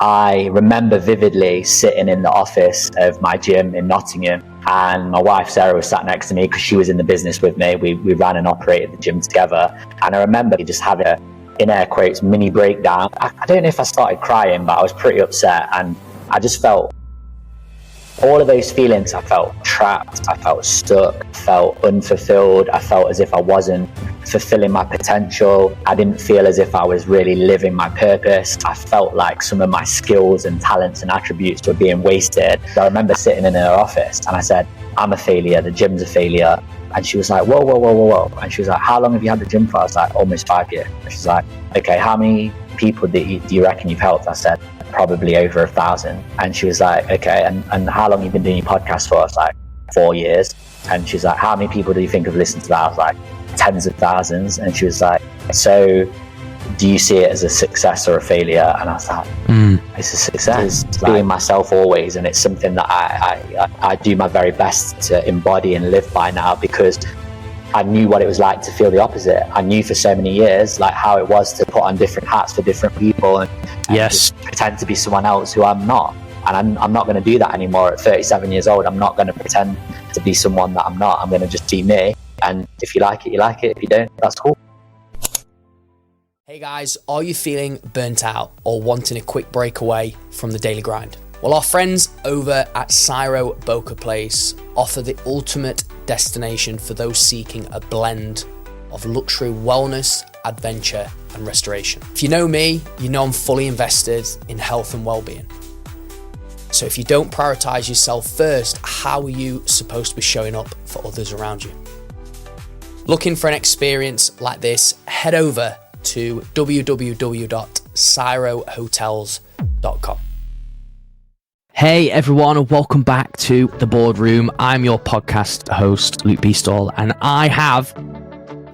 I remember vividly sitting in the office of my gym in Nottingham, and my wife Sarah was sat next to me because she was in the business with me. We ran and operated the gym together, and I remember just having a, in air quotes, mini breakdown. I don't know if I started crying, but I was pretty upset, and I just felt all of those feelings. I felt trapped, I felt stuck, I felt unfulfilled, I felt as if I wasn't fulfilling my potential. I didn't feel as if I was really living my purpose. I felt like some of my skills and talents and attributes were being wasted. I remember sitting in her office and I said, I'm a failure, the gym's a failure. And she was like, whoa. And she was like, how long have you had the gym for? I was like, almost 5 years. And she's like, okay, how many people do you reckon you've helped? I said, probably over 1,000. And she was like, okay, and how long have you been doing your podcast for? I was like, 4 years. And she's like, how many people do you think have listened to that? I was like, tens of thousands. And she was like, so do you see it as a success or a failure? And I was like, it's a success. It's being myself always, and it's something that I do my very best to embody and live by now, because I knew what it was like to feel the opposite. I knew for so many years like how it was to put on different hats for different people and just pretend to be someone else who I'm not. And I'm not going to do that anymore at 37 years old. I'm not going to pretend to be someone that I'm not. I'm going to just be me. And if you like it, you like it. If you don't, that's cool. Hey guys, are you feeling burnt out or wanting a quick break away from the daily grind? Well, our friends over at Cyro Boca Place offer the ultimate destination for those seeking a blend of luxury wellness, adventure, and restoration. If you know me, you know I'm fully invested in health and well-being. So if you don't prioritize yourself first, how are you supposed to be showing up for others around you? Looking for an experience like this, head over to www.cyrohotels.com. Hey everyone, and welcome back to The Boardroom. I'm your podcast host, Luke Beastall, and I have,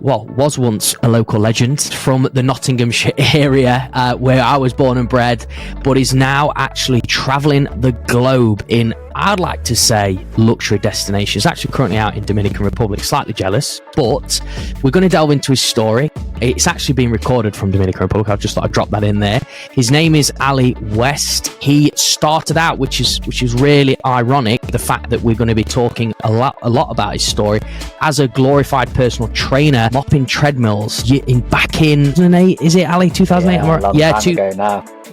was once a local legend from the Nottinghamshire area where I was born and bred, but is now actually travelling the globe in, I'd like to say, luxury destinations. Actually currently out in Dominican Republic, slightly jealous, but we're going to delve into his story. It's actually being recorded from Dominican Republic. I just thought I'd drop that in there. His name is Ali West. He started out, which is really ironic, the fact that we're going to be talking a lot about his story, as a glorified personal trainer, mopping treadmills back in 2008. Is it, Ali? 2008?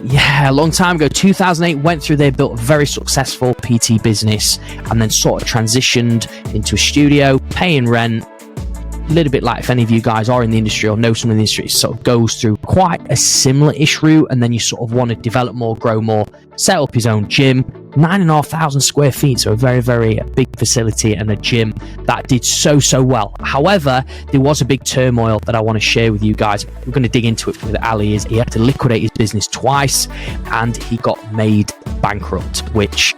Yeah, a long time ago. 2008, went through there, built a very successful PT business, and then sort of transitioned into a studio, paying rent. A little bit like if any of you guys are in the industry or know someone in the industry, it sort of goes through quite a similar-ish route, and then you sort of want to develop more, grow more, set up his own gym. 9,500 square feet, so a very, very big facility and a gym that did so well. However, there was a big turmoil that I want to share with you guys. We're going to dig into it with Ali. Is he had to liquidate his business twice, and he got made bankrupt, which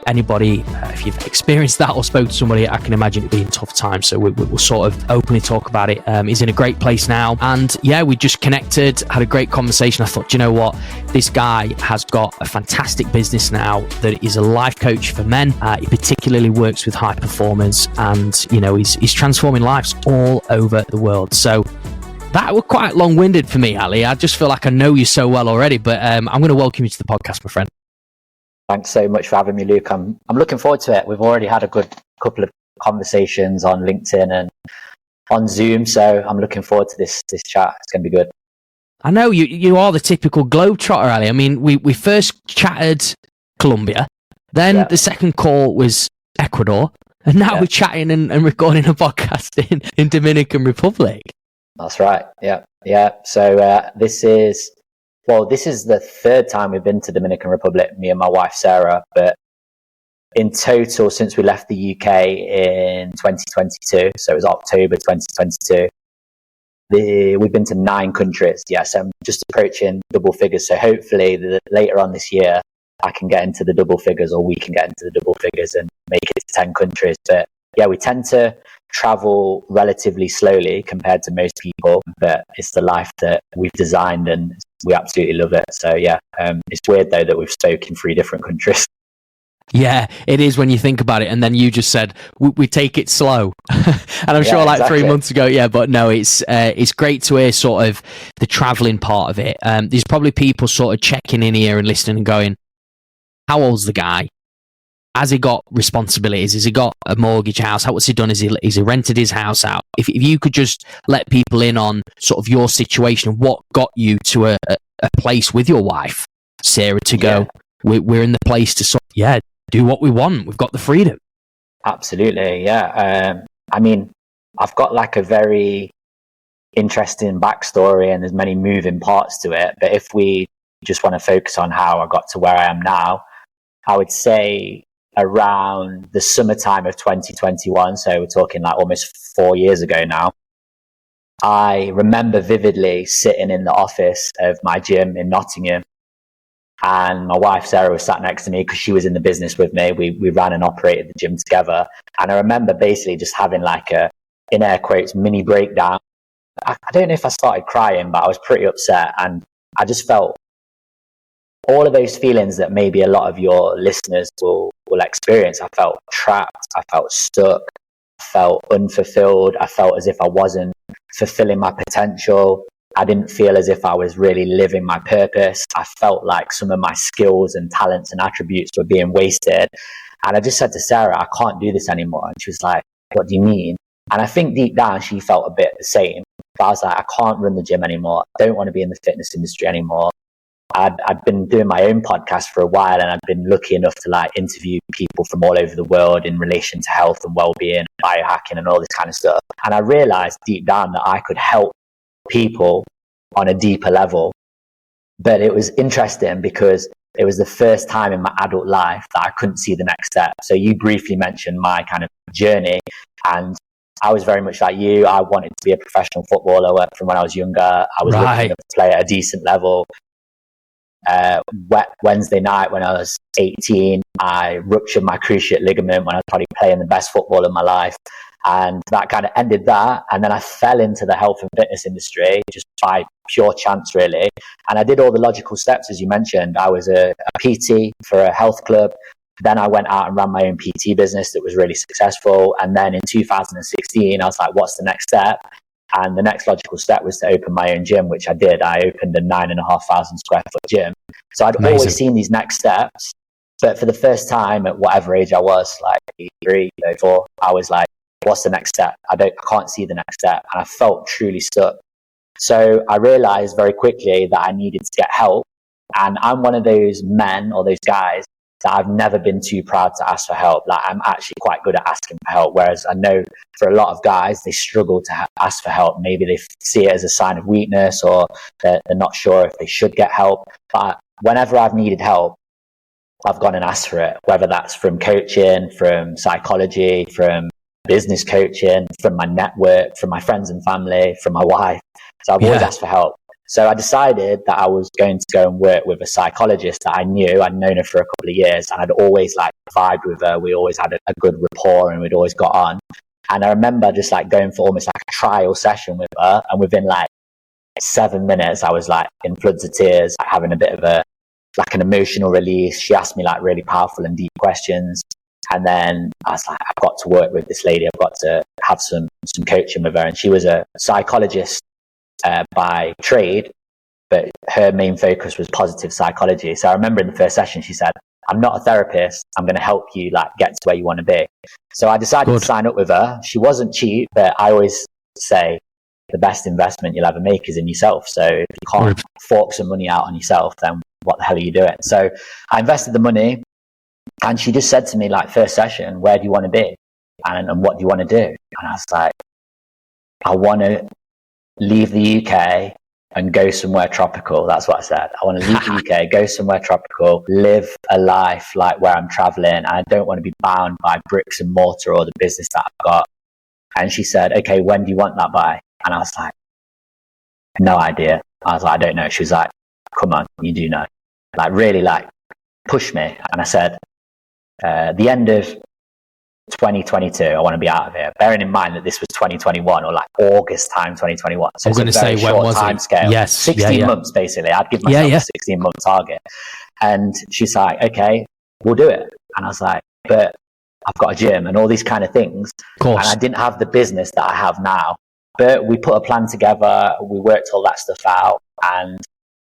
anybody, if you've experienced that or spoke to somebody, I can imagine it being a tough time. So we'll sort of openly talk about it. He's in a great place now, and we just connected, had a great conversation. I thought, you know what, this guy has got a fantastic business now that is a life coach for men. He particularly works with high performers, and he's transforming lives all over the world. So that was quite long-winded for me, Ali. I just feel like I know you so well already, but I'm going to welcome you to the podcast, my friend. Thanks so much for having me, Luke. I'm looking forward to it. We've already had a good couple of conversations on LinkedIn and on Zoom, so I'm looking forward to this chat. It's going to be good. I know you are the typical globetrotter, Ali. I mean, we first chatted Colombia, then the second call was Ecuador, and now we're chatting and recording a podcast in Dominican Republic. That's right. Yeah. So this is the third time we've been to Dominican Republic, me and my wife Sarah, but in total since we left the UK in 2022, so it was October 2022, we've been to 9 countries. So I'm just approaching double figures, so hopefully later on this year I can get into the double figures, or we can get into the double figures and make it to 10 countries. But we tend to travel relatively slowly compared to most people, but it's the life that we've designed and we absolutely love it. So it's weird though that we've spoken in 3 different countries. Yeah, it is when you think about it. And then you just said, we take it slow. And I'm sure like exactly. 3 months ago, but no, it's great to hear sort of the traveling part of it. There's probably people sort of checking in here and listening and going, how old's the guy? Has he got responsibilities? Has he got a mortgage house? What's he done? Has he rented his house out? If you could just let people in on sort of your situation, what got you to a place with your wife, Sarah, to go, we're in the place to sort of, do what we want. We've got the freedom. Absolutely, yeah. I mean, I've got like a very interesting backstory and there's many moving parts to it. But if we just want to focus on how I got to where I am now, I would say around the summertime of 2021, so we're talking like almost 4 years ago now, I remember vividly sitting in the office of my gym in Nottingham, and my wife Sarah was sat next to me because she was in the business with me. We ran and operated the gym together, and I remember basically just having like a, in air quotes, mini breakdown. I don't know if I started crying, but I was pretty upset, and I just felt all of those feelings that maybe a lot of your listeners will experience. I felt trapped, I felt stuck, I felt unfulfilled, I felt as if I wasn't fulfilling my potential. I didn't feel as if I was really living my purpose. I felt like some of my skills and talents and attributes were being wasted. And I just said to Sarah, I can't do this anymore. And she was like, what do you mean? And I think deep down she felt a bit the same. But I was like, I can't run the gym anymore. I don't want to be in the fitness industry anymore. I'd been doing my own podcast for a while, and I'd been lucky enough to like interview people from all over the world in relation to health and well-being, biohacking and all this kind of stuff. And I realized deep down that I could help people on a deeper level. But it was interesting because it was the first time in my adult life that I couldn't see the next step. So you briefly mentioned my kind of journey, and I was very much like you. I wanted to be a professional footballer from when I was younger. I was looking to play at a decent level. Wednesday night when I was 18, I ruptured my cruciate ligament when I was probably playing the best football of my life. And that kind of ended that. And then I fell into the health and fitness industry just by pure chance, really. And I did all the logical steps, as you mentioned. I was a PT for a health club. Then I went out and ran my own PT business that was really successful. And then in 2016, I was like, what's the next step? And the next logical step was to open my own gym, which I did. I opened a 9,500 square foot gym. So I'd always seen these next steps. But for the first time at whatever age I was, like 3, 4, I was like, what's the next step? I can't see the next step. And I felt truly stuck. So I realized very quickly that I needed to get help. And I'm one of those men or those guys that I've never been too proud to ask for help. Like, I'm actually quite good at asking for help. Whereas I know for a lot of guys, they struggle to ask for help. Maybe they see it as a sign of weakness, or they're not sure if they should get help. But whenever I've needed help, I've gone and asked for it, whether that's from coaching, from psychology, from business coaching, from my network, from my friends and family, from my wife. So I've always asked for help. So I decided that I was going to go and work with a psychologist that I knew. I'd known her for a couple of years, and I'd always like vibed with her. We always had a good rapport, and we'd always got on. And I remember just like going for almost like a trial session with her. And within like 7 minutes, I was like in floods of tears, like having a bit of like an emotional release. She asked me like really powerful and deep questions. And then I was like, I've got to work with this lady. I've got to have some coaching with her. And she was a psychologist by trade, but her main focus was positive psychology. So I remember in the first session, she said, I'm not a therapist. I'm going to help you like get to where you want to be. So I decided to sign up with her. She wasn't cheap, but I always say the best investment you'll ever make is in yourself. So if you can't fork some money out on yourself, then what the hell are you doing? So I invested the money, and she just said to me, like, first session, where do you want to be? And what do you want to do? And I was like, I want to leave the UK and go somewhere tropical. That's what I said. I want to leave the UK, go somewhere tropical, live a life like where I'm traveling. And I don't want to be bound by bricks and mortar or the business that I've got. And she said, okay, when do you want that by? And I was like, no idea. I was like, I don't know. She was like, come on, you do know. Like, really, like, push me. And I said, the end of 2022, I want to be out of here. Bearing in mind that this was 2021, or like August time 2021. So I was going to say, when was time it? Scale. Yes, 16 months basically. I'd give myself a 16-month target. And she's like, okay, we'll do it. And I was like, but I've got a gym and all these kind of things. Of course. And I didn't have the business that I have now. But we put a plan together. We worked all that stuff out. And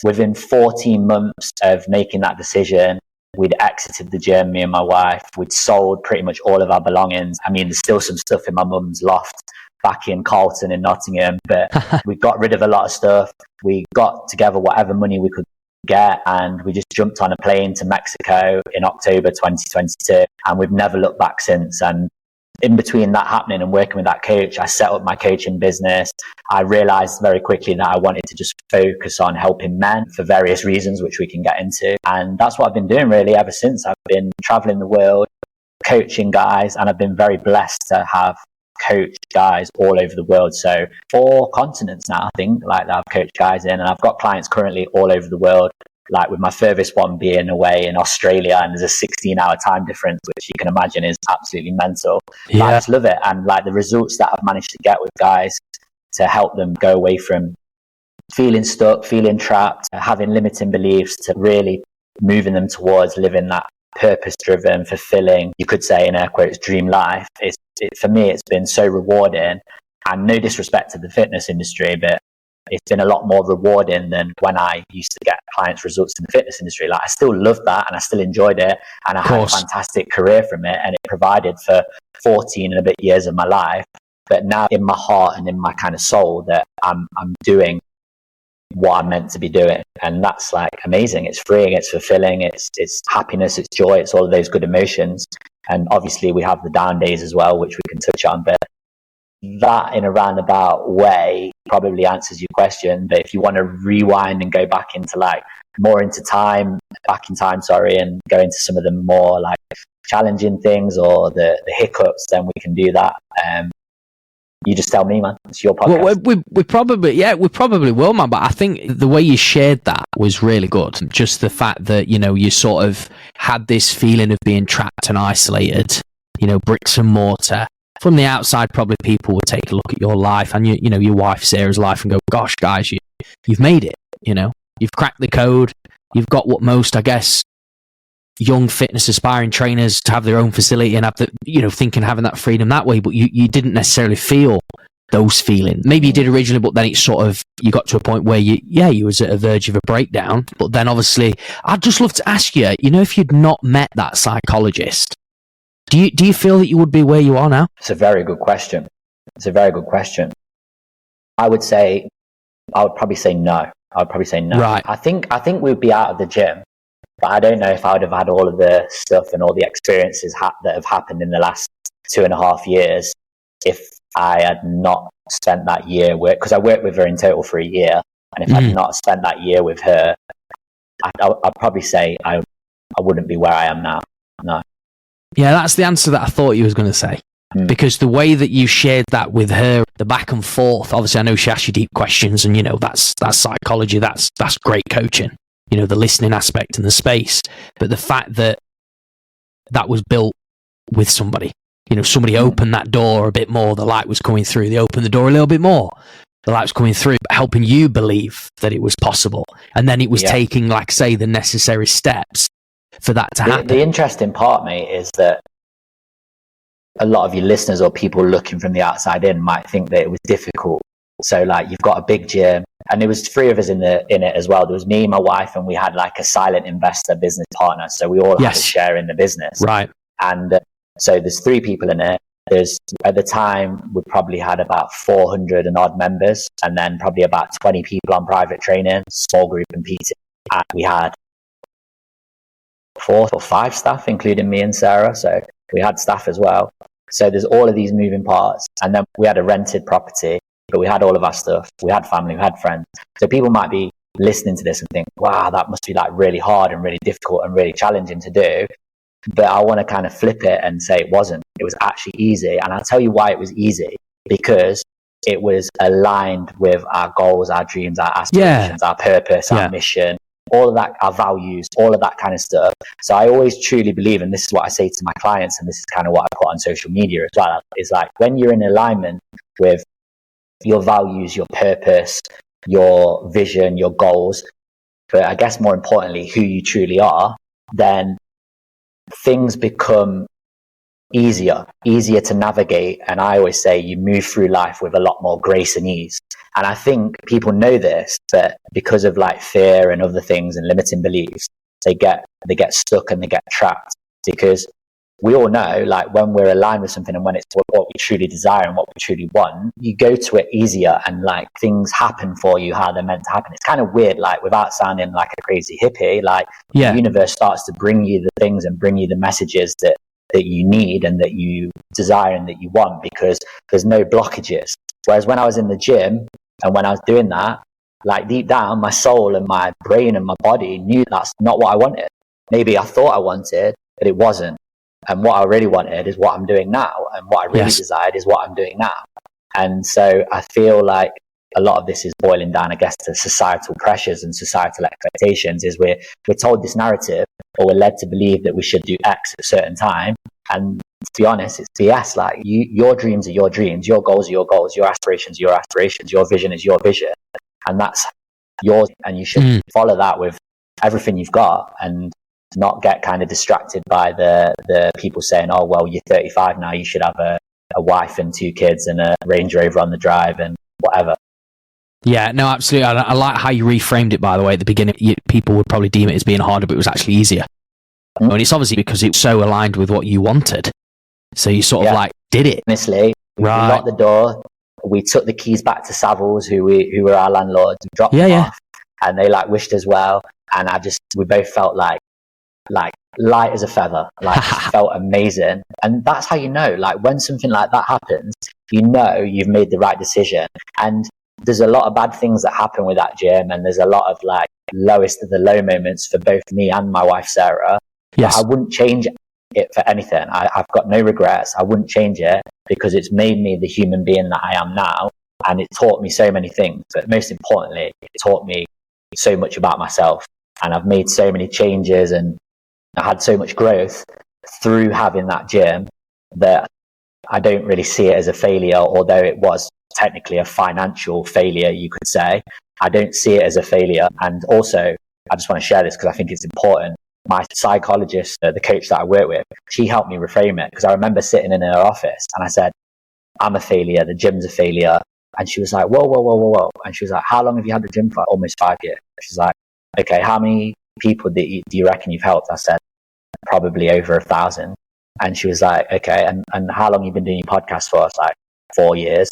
within 14 months of making that decision, we'd exited the gym, me and my wife. We'd sold pretty much all of our belongings. I mean, there's still some stuff in my mum's loft back in Carlton in Nottingham, but we got rid of a lot of stuff. We got together whatever money we could get, and we just jumped on a plane to Mexico in October 2022, and we've never looked back since. And in between that happening and working with that coach, I set up my coaching business. I realized very quickly that I wanted to just focus on helping men for various reasons, which we can get into. And that's what I've been doing really ever since. I've been traveling the world, coaching guys, and I've been very blessed to have coached guys all over the world. So 4 continents now, I think, like that I've coached guys in, and I've got clients currently all over the world, like with my furthest one being away in Australia, and there's a 16-hour time difference, which you can imagine is absolutely mental. Yeah. I just love it. And like the results that I've managed to get with guys to help them go away from feeling stuck, feeling trapped, having limiting beliefs, to really moving them towards living that purpose-driven, fulfilling, you could say in air quotes, dream life. For me, it's been so rewarding. And no disrespect to the fitness industry, but it's been a lot more rewarding than when I used to get clients' results in the fitness industry. Like, I still loved that and I still enjoyed it, and I had a fantastic career from it, and it provided for 14 and a bit years of my life. But now in my heart and in my kind of soul that I'm doing what I'm meant to be doing. And that's like amazing. It's freeing, it's fulfilling, it's happiness, it's joy, it's all of those good emotions. And obviously we have the down days as well, which we can touch on, but that in a roundabout way probably answers your question. But if you want to rewind and go back into back in time, and go into some of the more like challenging things or the hiccups, then we can do that. You just tell me, man. It's your podcast. Well, we probably will, man. But I think the way you shared that was really good. Just the fact that, you sort of had this feeling of being trapped and isolated, bricks and mortar. From the outside, probably people would take a look at your life and your wife Sarah's life and go, "Gosh, guys, you've made it. You've cracked the code. You've got what most, I guess, young fitness aspiring trainers to have their own facility and have the, thinking having that freedom that way." But you didn't necessarily feel those feelings. Maybe you did originally, but then it's sort of, you got to a point where you was at a verge of a breakdown. But then obviously, I'd just love to ask you, if you'd not met that psychologist, do you feel that you would be where you are now? It's a very good question. I would probably say no. Right. I think we'd be out of the gym. But I don't know if I would have had all of the stuff and all the experiences that have happened in the last 2.5 years if I had not spent that year because I worked with her in total for a year. And if I'd not spent that year with her, I'd probably say I wouldn't be where I am now. No. Yeah, that's the answer that I thought you was going to say. Because the way that you shared that with her, the back and forth, obviously I know she asked you deep questions, and that's psychology, that's great coaching. The listening aspect and the space, but the fact that was built with somebody, somebody opened that door a bit more, the light was coming through, they opened the door a little bit more, the light was coming through, helping you believe that it was possible. And then it was taking, like, say, the necessary steps for that to happen. The interesting part, mate, is that a lot of your listeners or people looking from the outside in might think that it was difficult. So like, you've got a big gym, and there was 3 of us in it as well. There was me, my wife, and we had like a silent investor business partner. So we all had a share in the business. Right. And so there's 3 people in it. At the time, we probably had about 400 and odd members, and then probably about 20 people on private training, small group and PT. And we had 4 or 5 staff, including me and Sarah. So we had staff as well. So there's all of these moving parts. And then we had a rented property, but we had all of our stuff. We had family, we had friends. So people might be listening to this and think, wow, that must be like really hard and really difficult and really challenging to do. But I want to kind of flip it and say it wasn't. It was actually easy. And I'll tell you why it was easy. Because it was aligned with our goals, our dreams, our aspirations, our purpose, our mission, all of that, our values, all of that kind of stuff. So I always truly believe, and this is what I say to my clients, and this is kind of what I put on social media as well, is like, when you're in alignment with your values, your purpose, your vision, your goals, but I guess more importantly, who you truly are, then things become easier to navigate. And I always say you move through life with a lot more grace and ease. And I think people know this, but because of like fear and other things and limiting beliefs, they get stuck and they get trapped. Because we all know, like, when we're aligned with something and when it's what we truly desire and what we truly want, you go to it easier, and like things happen for you how they're meant to happen. It's kind of weird, like, without sounding like a crazy hippie, like the universe starts to bring you the things and bring you the messages that you need and that you desire and that you want, because there's no blockages. Whereas when I was in the gym and when I was doing that, like, deep down, my soul and my brain and my body knew that's not what I wanted. Maybe I thought I wanted, but it wasn't. And what I really wanted is what I'm doing now. And what I really desired is what I'm doing now. And so I feel like a lot of this is boiling down, I guess, to societal pressures and societal expectations. Is we're told this narrative, or we're led to believe that we should do X at a certain time. And to be honest, it's BS. Like, your dreams are your dreams, your goals are your goals, your aspirations are your aspirations, your vision is your vision. And that's yours. And you should follow that with everything you've got, and not get kind of distracted by the people saying, oh, well, you're 35 now, you should have a wife and 2 kids and a Range Rover on the drive and whatever. Yeah, no, absolutely. I like how you reframed it, by the way. At the beginning, people would probably deem it as being harder, but it was actually easier. And it's obviously because it was so aligned with what you wanted. So you sort of like did it. Honestly, we locked the door. We took the keys back to Savills, who were our landlords. We dropped them off, and they like wished us well. And we both felt like light as a feather, like just felt amazing. And that's how you know, like, when something like that happens, you know you've made the right decision. And there's a lot of bad things that happen with that gym, and there's a lot of like lowest of the low moments for both me and my wife Sarah. But I wouldn't change it for anything. I've got no regrets. I wouldn't change it, because it's made me the human being that I am now, and it taught me so many things. But most importantly, it taught me so much about myself, and I've made so many changes, and I had so much growth through having that gym that I don't really see it as a failure, although it was technically a financial failure, you could say. I don't see it as a failure. And also, I just want to share this because I think it's important. My psychologist, the coach that I work with, she helped me reframe it, because I remember sitting in her office and I said, I'm a failure, the gym's a failure. And she was like, whoa. And she was like, how long have you had the gym for? Almost 5 years. She's like, okay, how many people do you reckon you've helped? I said, probably over 1,000. And she was like, okay, and how long have you been doing your podcast for? I was like, 4 years.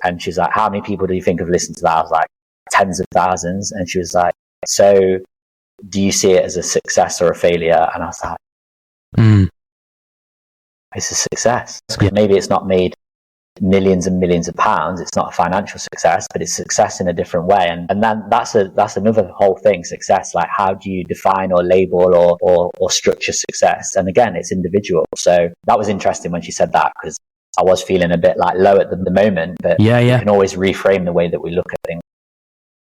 And she's like, how many people do you think have listened to that? I was like, tens of thousands. And she was like, so do you see it as a success or a failure? And I was like, it's a success. Maybe it's not made millions and millions of pounds, it's not a financial success, but it's success in a different way. And then that's another whole thing, success. Like, how do you define or label or structure success? And again, it's individual. So that was interesting when she said that, because I was feeling a bit like low at the moment, but you can always reframe the way that we look at things.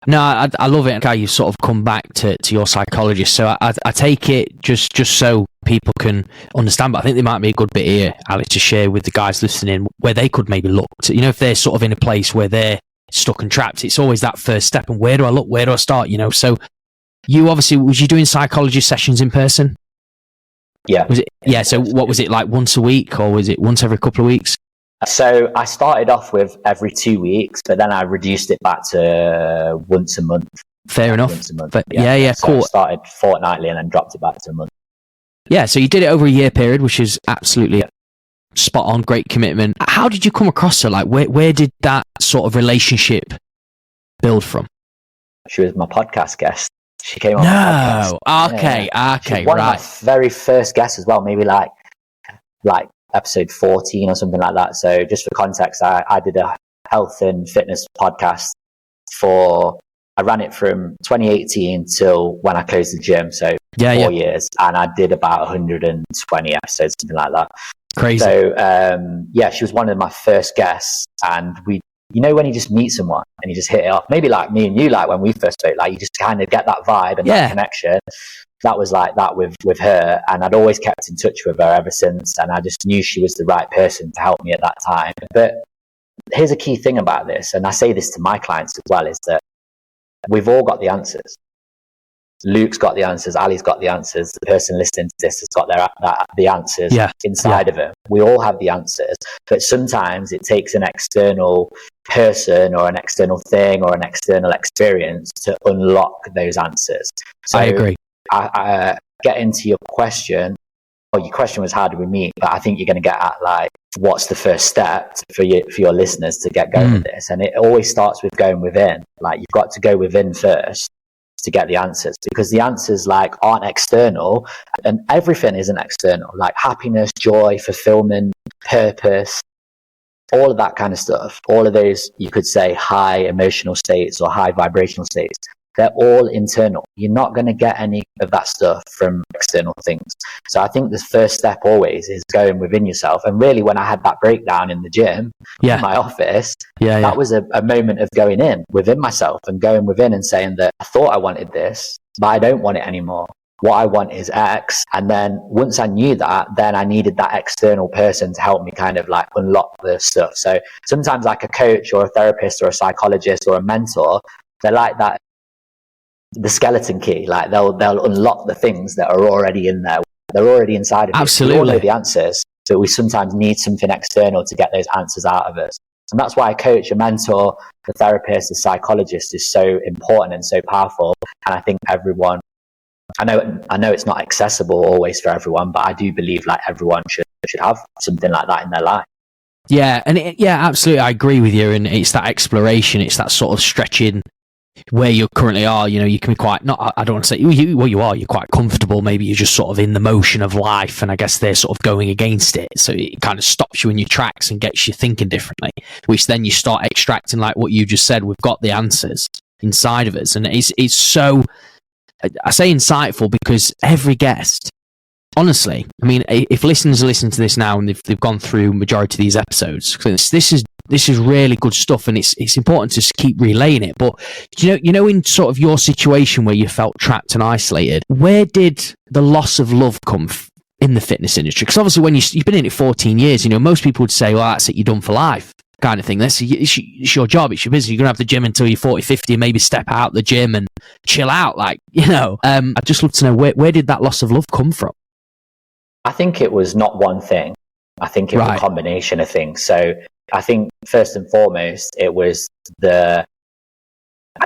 No, I love it how you sort of come back to your psychologist. So I take it just so people can understand, but I think there might be a good bit here, Alex, to share with the guys listening, where they could maybe look to, if they're sort of in a place where they're stuck and trapped. It's always that first step. And where do I look? Where do I start? So you obviously, was you doing psychology sessions in person? Yeah. Was it? Yeah. So what was it, like once a week, or was it once every couple of weeks? So I started off with every 2 weeks, but then I reduced it back to once a month. Fair enough. Once a month. But So cool. I started fortnightly and then dropped it back to a month. Yeah, so you did it over a year period, which is absolutely spot on, great commitment. How did you come across her? Like, where did that sort of relationship build from? She was my podcast guest. She came on my podcast. Okay, She was one of my very first guests as well, maybe like episode 14 or something like that. So just for context, I did a health and fitness podcast I ran it from 2018 till when I closed the gym. So 4 years. And I did about 120 episodes, something like that. Crazy. So, she was one of my first guests. And when you just meet someone and you just hit it off, maybe like me and you, like when we first spoke, like you just kind of get that vibe and that connection. That was like that with her, and I'd always kept in touch with her ever since, and I just knew she was the right person to help me at that time. But here's a key thing about this, and I say this to my clients as well, is that we've all got the answers. Luke's got the answers, Ali's got the answers, the person listening to this has got the answers inside of them. We all have the answers, but sometimes it takes an external person or an external thing or an external experience to unlock those answers. So I agree. I get into your question. Well, your question was how do we meet, but I think you're going to get at like what's the first step for your listeners to get going with this, and it always starts with going within. Like you've got to go within first to get the answers, because the answers like aren't external, and everything isn't external, like happiness, joy, fulfillment, purpose, all of that kind of stuff, all of those, you could say, high emotional states or high vibrational states, they're all internal. You're not going to get any of that stuff from external things. So I think the first step always is going within yourself. And really, when I had that breakdown in the gym, in my office, that was a moment of going in within myself and going within and saying that I thought I wanted this, but I don't want it anymore. What I want is X. And then once I knew that, then I needed that external person to help me kind of like unlock the stuff. So sometimes like a coach or a therapist or a psychologist or a mentor, they're like that, the skeleton key, like they'll unlock the things that are already in there. They're already inside of us. Absolutely. We all know the answers, but we sometimes need something external to get those answers out of us. And that's why a coach, a mentor, a therapist, a psychologist is so important and so powerful. And I think everyone, I know it's not accessible always for everyone, but I do believe like everyone should have something like that in their life. Yeah, and absolutely, I agree with you. And it's that exploration, it's that sort of stretching where you currently are. You know, you can be quite, not, I don't want to say you're quite comfortable. Maybe you're just sort of in the motion of life, and I guess they're sort of going against it. So it kind of stops you in your tracks and gets you thinking differently, which then you start extracting, like what you just said. We've got the answers inside of us, and it's so, I say insightful because every guest, honestly, I mean, if listeners are listening to this now and they've gone through majority of these episodes, this is really good stuff, and it's important to keep relaying it. But you know, in sort of your situation where you felt trapped and isolated, where did the loss of love come in the fitness industry? Because obviously, when you've been in it 14 years, you know, most people would say, well, that's it, you're done for life, kind of thing. It's your job, it's your business. You're gonna have the gym until you're 40, 50, and maybe step out the gym and chill out, like, you know. I'd just love to know where did that loss of love come from? I think it was not one thing. I think it was a combination of things. So I think first and foremost, it was I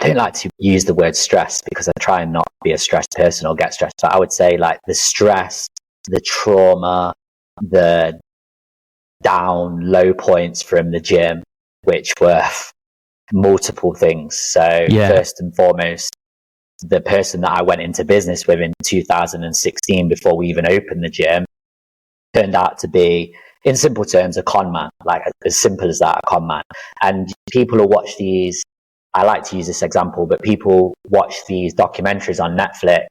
don't like to use the word stress because I try and not be a stressed person or get stressed, but I would say like the stress, the trauma, the low points from the gym, which were multiple things. So first and foremost, the person that I went into business with in 2016 before we even opened the gym turned out to be, in simple terms, a con man, like as simple as that, a con man. And people will watch these, I like to use this example, but people watch these documentaries on Netflix,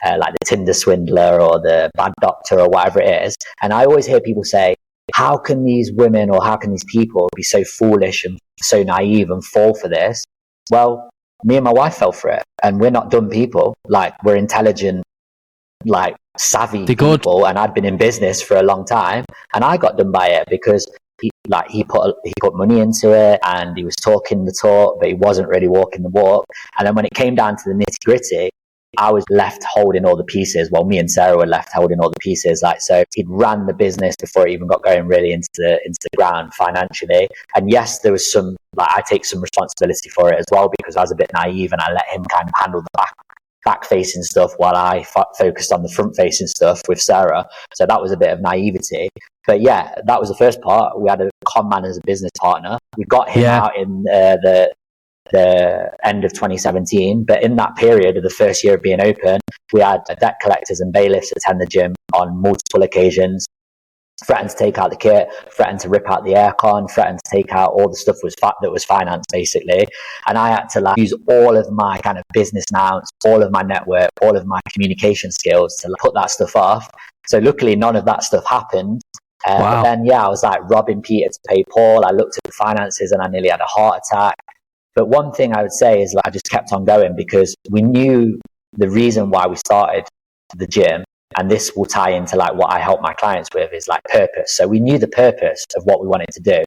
like the Tinder Swindler or the Bad Doctor or whatever it is. And I always hear people say, how can these women or how can these people be so foolish and so naive and fall for this? Well, me and my wife fell for it, and we're not dumb people. Like, we're intelligent, like savvy people, and I'd been in business for a long time, and I got done by it because he put money into it, and he was talking the talk, but he wasn't really walking the walk. And then when it came down to the nitty gritty, I was left holding all the pieces. Well, me and Sarah were left holding all the pieces. Like, so he'd ran the business before it even got going really into the ground financially. And yes, there was some, like, I take some responsibility for it as well, because I was a bit naive and I let him kind of handle the back facing stuff while I focused on the front facing stuff with Sarah. So that was a bit of naivety. But yeah, that was the first part. We had a con man as a business partner. We got him out in the end of 2017, but in that period of the first year of being open, we had debt collectors and bailiffs attend the gym on multiple occasions, threatened to take out the kit, threatened to rip out the aircon, threatened to take out all the stuff that was financed, basically. And I had to use all of my kind of business nouns, all of my network, all of my communication skills to put that stuff off. So luckily none of that stuff happened. But then I was like robbing Peter to pay Paul. I looked at the finances and I nearly had a heart attack. But one thing I would say is, like, I just kept on going because we knew the reason why we started the gym And this will tie into like what I help my clients with is like purpose. So we knew the purpose of what we wanted to do,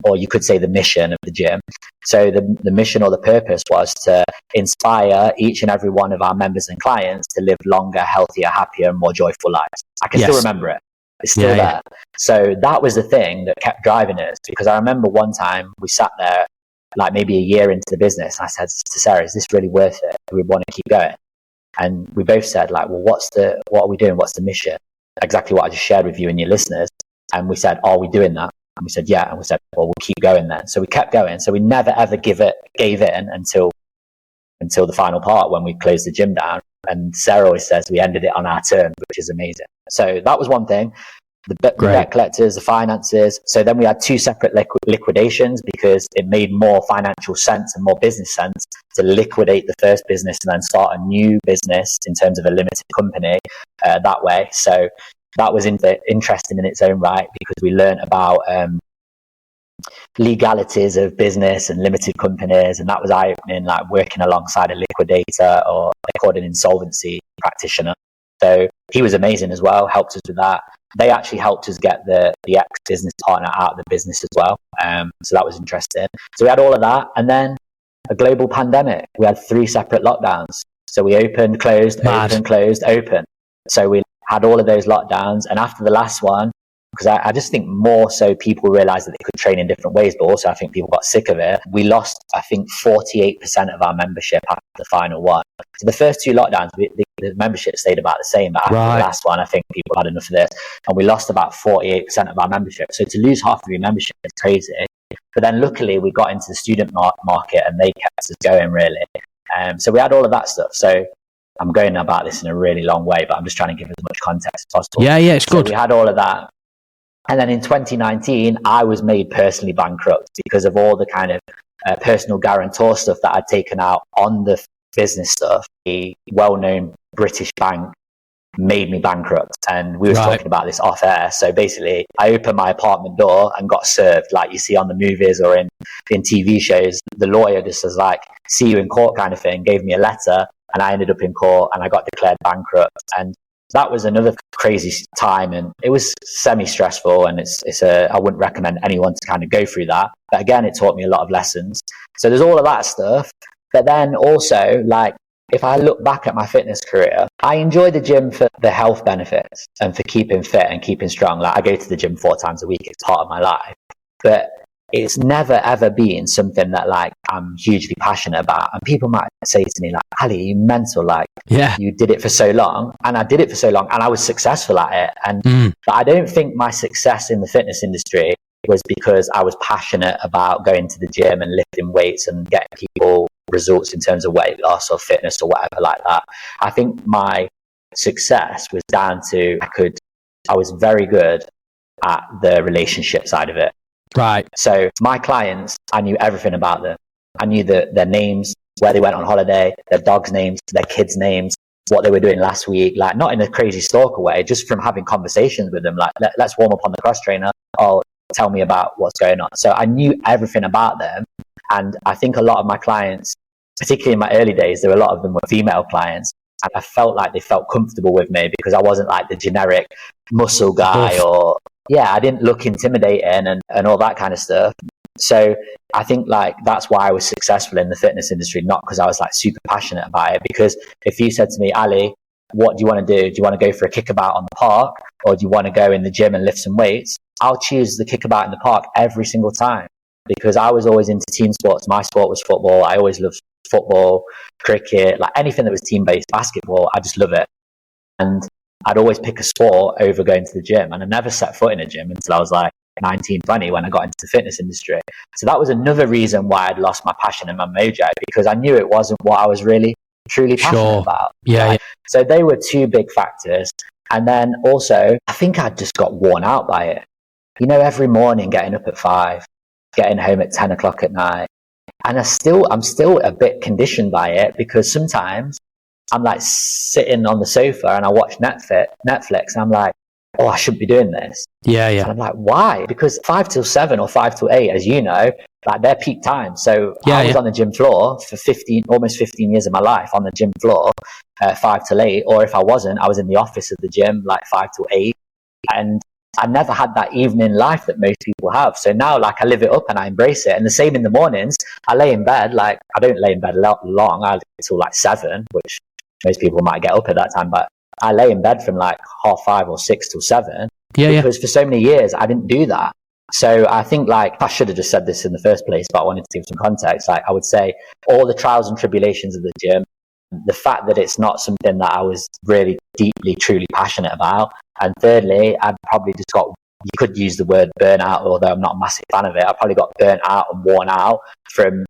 or you could say the mission of the gym. So the mission or the purpose was to inspire each and every one of our members and clients to live longer, healthier, happier, and more joyful lives. I can still remember it. It's still there. So that was the thing that kept driving us, because I remember one time we sat there like maybe a year into the business, and I said to Sarah, is this really worth it? Do we want to keep going? And we both said like, well, what are we doing? What's the mission? Exactly what I just shared with you and your listeners. And we said, are we doing that? And we said, yeah. And we said, well, we'll keep going then. So we kept going. So we never ever gave in until the final part when we closed the gym down. And Sarah always says we ended it on our terms, which is amazing. So that was one thing. The debt collectors, the finances. So then we had two separate liquidations, because it made more financial sense and more business sense to liquidate the first business and then start a new business in terms of a limited company that way. So that was interesting in its own right, because we learned about legalities of business and limited companies, and that was eye-opening, like working alongside a liquidator, or they called an insolvency practitioner. So he was amazing as well, helped us with that. They actually helped us get the ex-business partner out of the business as well. So that was interesting. So we had all of that, and then a global pandemic. We had 3 separate lockdowns. So we opened, closed, opened, closed, open. So we had all of those lockdowns, and after the last one, because I just think more so people realized that they could train in different ways, but also I think people got sick of it. We lost, I think, 48% of our membership after the final one. So the first 2 lockdowns, the membership stayed about the same, but after the last one, I think people had enough of this, and we lost about 48% of our membership. So to lose half of your membership is crazy. But then luckily we got into the student market, and they kept us going, really. So we had all of that stuff. So I'm going about this in a really long way, but I'm just trying to give as much context as possible. Yeah, it's good. So we had all of that. And then in 2019, I was made personally bankrupt because of all the kind of personal guarantor stuff that I'd taken out on the business stuff. A well-known British bank made me bankrupt, and we were talking about this off air. So basically, I opened my apartment door and got served, like you see on the movies or in TV shows. The lawyer just was like, see you in court kind of thing, gave me a letter, and I ended up in court and I got declared bankrupt. And that was another crazy time, and it was semi-stressful, and I wouldn't recommend anyone to kind of go through that. But again, it taught me a lot of lessons. So there's all of that stuff. But then also, like, if I look back at my fitness career, I enjoy the gym for the health benefits and for keeping fit and keeping strong. Like, I go to the gym 4 times a week. It's part of my life. But it's never ever been something that like I'm hugely passionate about. And people might say to me like, Ali, you mental, like you did it for so long. And I did it for so long, and I was successful at it. And but I don't think my success in the fitness industry was because I was passionate about going to the gym and lifting weights and getting people results in terms of weight loss or fitness or whatever like that. I think my success was down to I was very good at the relationship side of it. Right. So my clients, I knew everything about them. I knew their names, where they went on holiday, their dogs' names, their kids' names, what they were doing last week. Like, not in a crazy stalker way, just from having conversations with them. Like, let's warm up on the cross trainer. Oh, tell me about what's going on. So I knew everything about them. And I think a lot of my clients, particularly in my early days, a lot of them were female clients. And I felt like they felt comfortable with me because I wasn't like the generic muscle guy I didn't look intimidating and all that kind of stuff. So I think like that's why I was successful in the fitness industry, not because I was like super passionate about it. Because if you said to me, Ali, what do you want to do? Do you want to go for a kickabout on the park, or do you want to go in the gym and lift some weights? I'll choose the kickabout in the park every single time, because I was always into team sports. My sport was football. I always loved football, cricket, like anything that was team-based, basketball. I just love it. And I'd always pick a sport over going to the gym. And I never set foot in a gym until I was like 19, 20 when I got into the fitness industry. So that was another reason why I'd lost my passion and my mojo, because I knew it wasn't what I was really truly passionate about. Yeah. So they were 2 big factors. And then also, I think I just got worn out by it. You know, every morning getting up at 5, getting home at 10 o'clock at night. And I'm still a bit conditioned by it, because sometimes I'm like sitting on the sofa and I watch Netflix and I'm like, oh, I shouldn't be doing this. Yeah. And I'm like, why? Because 5 till 7 or 5 till 8, as you know, like their peak time. So Yeah, I was on the gym floor for almost 15 years of my life on the gym floor, 5 till 8. Or if I wasn't, I was in the office of the gym, like 5 till 8. And I never had that evening life that most people have. So now, like, I live it up and I embrace it. And the same in the mornings. I lay in bed, like, I don't lay in bed long. I lay till like 7, which most people might get up at that time. But I lay in bed from like 5:30 or 6 till 7. Because for so many years, I didn't do that. So I think, like, I should have just said this in the first place, but I wanted to give some context. Like, I would say all the trials and tribulations of the gym, the fact that it's not something that I was really deeply, truly passionate about. And thirdly, I probably just got, you could use the word burnout, although I'm not a massive fan of it. I probably got burnt out and worn out from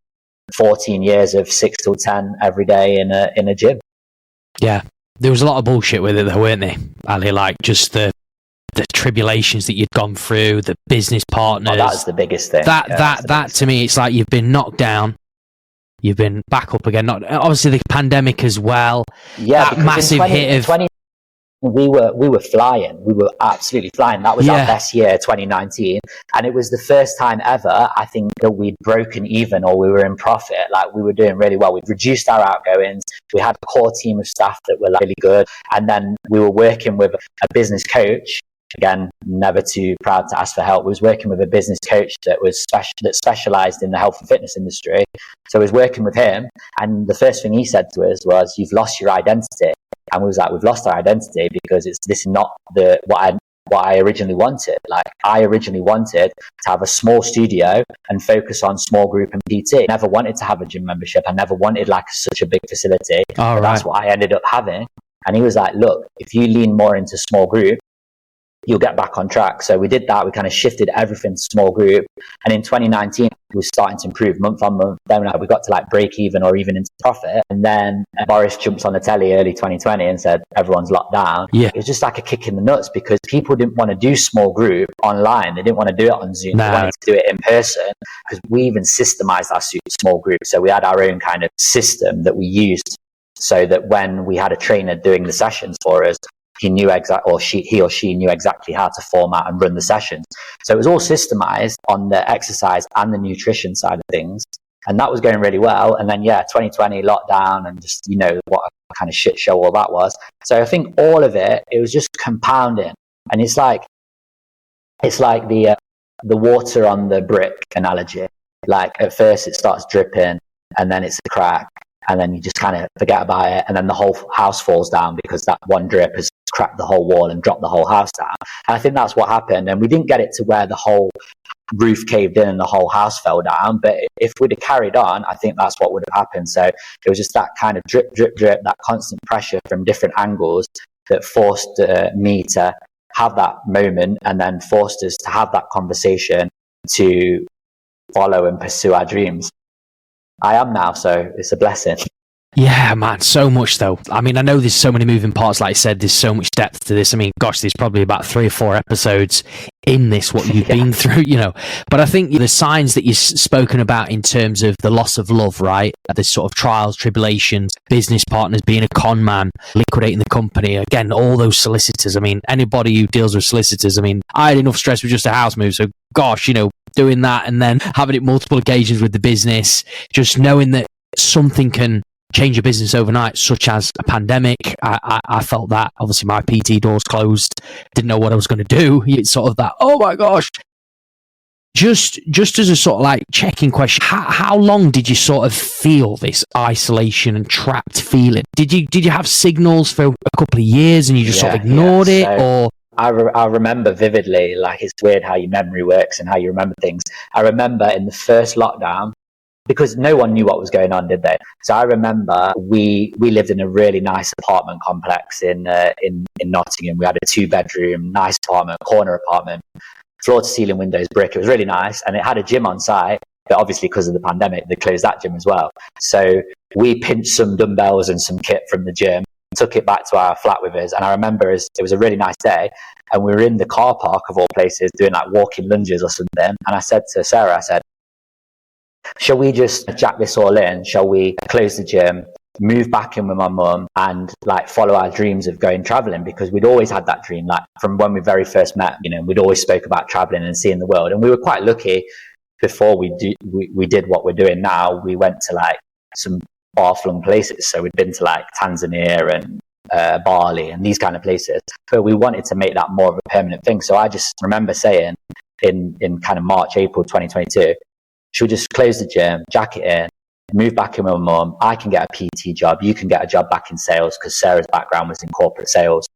14 years of 6 till 10 every day in a gym. Yeah. There was a lot of bullshit with it though, weren't there, Ali? Like, just the tribulations that you'd gone through, the business partners. Oh, that's the biggest thing. That to me, it's like you've been knocked down, you've been back up again. Not obviously the pandemic as well. Yeah, that massive hit of 20, we were flying. We were absolutely flying. That was our best year, 2019, and it was the first time ever, I think, that we'd broken even or we were in profit. Like, we were doing really well. We'd reduced our outgoings. We had a core team of staff that were like really good, and then we were working with a business coach. Again, never too proud to ask for help. We was working with a business coach that specialized in the health and fitness industry. So I was working with him, and the first thing he said to us was, "You've lost your identity." And we was like, "We've lost our identity because this is not what I originally wanted. Like, I originally wanted to have a small studio and focus on small group and PT. I never wanted to have a gym membership. I never wanted like such a big facility. But that's what I ended up having." And he was like, "Look, if you lean more into small group, you'll get back on track." So we did that. We kind of shifted everything to small group. And in 2019, we were starting to improve month on month. Then we got to like break even or even into profit. And then Boris jumps on the telly early 2020 and said, everyone's locked down. Yeah. It was just like a kick in the nuts because people didn't want to do small group online. They didn't want to do it on Zoom. They wanted to do it in person, because we even systemized our small group. So we had our own kind of system that we used, so that when we had a trainer doing the sessions for us, he or she knew exactly how to format and run the sessions. So it was all systemized on the exercise and the nutrition side of things. And that was going really well. And then, 2020 lockdown and just, what a kind of shit show all that was. So I think all of it was just compounding. And it's like the water on the brick analogy. Like, at first it starts dripping and then it's a crack. And then you just kind of forget about it. And then the whole house falls down because that one drip has cracked the whole wall and dropped the whole house down. And I think that's what happened. And we didn't get it to where the whole roof caved in and the whole house fell down. But if we'd have carried on, I think that's what would have happened. So it was just that kind of drip, drip, drip, that constant pressure from different angles that forced me to have that moment, and then forced us to have that conversation to follow and pursue our dreams. I am now, so it's a blessing. Yeah, man, so much though. I mean, I know there's so many moving parts. Like I said, there's so much depth to this. I mean, gosh, there's probably about 3 or 4 episodes in this, what you've been through, But I think the signs that you've spoken about in terms of the loss of love, right? The sort of trials, tribulations, business partners, being a con man, liquidating the company. Again, all those solicitors. I mean, anybody who deals with solicitors, I mean, I had enough stress with just a house move. So gosh, doing that and then having it multiple occasions with the business, just knowing that something can change your business overnight, such as a pandemic. I felt that. Obviously my PT doors closed, didn't know what I was going to do. It's sort of that, oh my gosh. Just as a sort of like checking question, how long did you sort of feel this isolation and trapped feeling? Did you have signals for a couple of years and you just sort of ignored it? Or I remember vividly, like, it's weird how your memory works and how you remember things. I remember in the first lockdown, because no one knew what was going on, did they? So I remember we lived in a really nice apartment complex in Nottingham. We had a 2-bedroom, nice apartment, corner apartment, floor to ceiling windows, brick. It was really nice, and it had a gym on site. But obviously, because of the pandemic, they closed that gym as well. So we pinched some dumbbells and some kit from the gym, took it back to our flat with us. And I remember it was a really nice day, and we were in the car park of all places doing like walking lunges or something. And I said to Sarah, shall we just jack this all in? Shall we close the gym, move back in with my mum, and like follow our dreams of going traveling? Because we'd always had that dream, like from when we very first met, we'd always spoke about traveling and seeing the world. And we were quite lucky before we did what we're doing now, we went to like some far-flung places. So we'd been to like Tanzania and Bali and these kind of places, but we wanted to make that more of a permanent thing. So I just remember saying in kind of March, April 2022, should we just close the gym, jack it in, move back in with my mum? I can get a PT job. You can get a job back in sales, because Sarah's background was in corporate sales.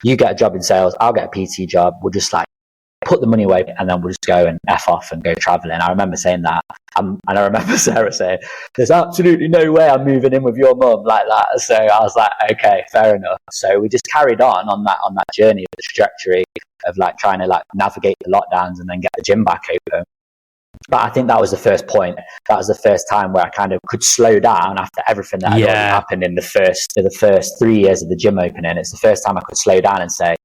You get a job in sales, I'll get a PT job. We'll just like put the money away and then we'll just go and F off and go traveling. I remember saying that. And I remember Sarah saying, there's absolutely no way I'm moving in with your mum like that. So I was like, okay, fair enough. So we just carried on that journey of the trajectory of like trying to like navigate the lockdowns and then get the gym back open. But I think that was the first point. That was the first time where I kind of could slow down after everything that had already happened in the first 3 years of the gym opening. It's the first time I could slow down and say,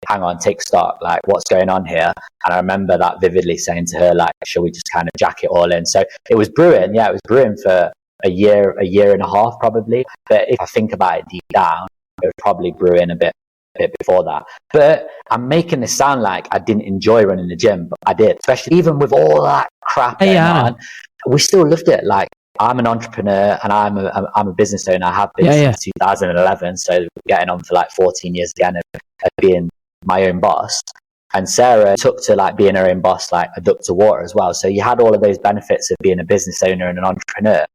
hang on, take stock, like what's going on here? And I remember that vividly, saying to her, like, shall we just kind of jack it all in? So it was brewing. Yeah, it was brewing for a year and a half probably. But if I think about it deep down, it was probably brewing a bit before that. But I'm making this sound like I didn't enjoy running the gym, but I did, especially even with all that crap going on. We still loved it. Like, I'm an entrepreneur and I'm a business owner. I have been since 2011, so getting on for like 14 years again of being my own boss. And Sarah took to like being her own boss like a duck to water as well. So you had all of those benefits of being a business owner and an entrepreneur.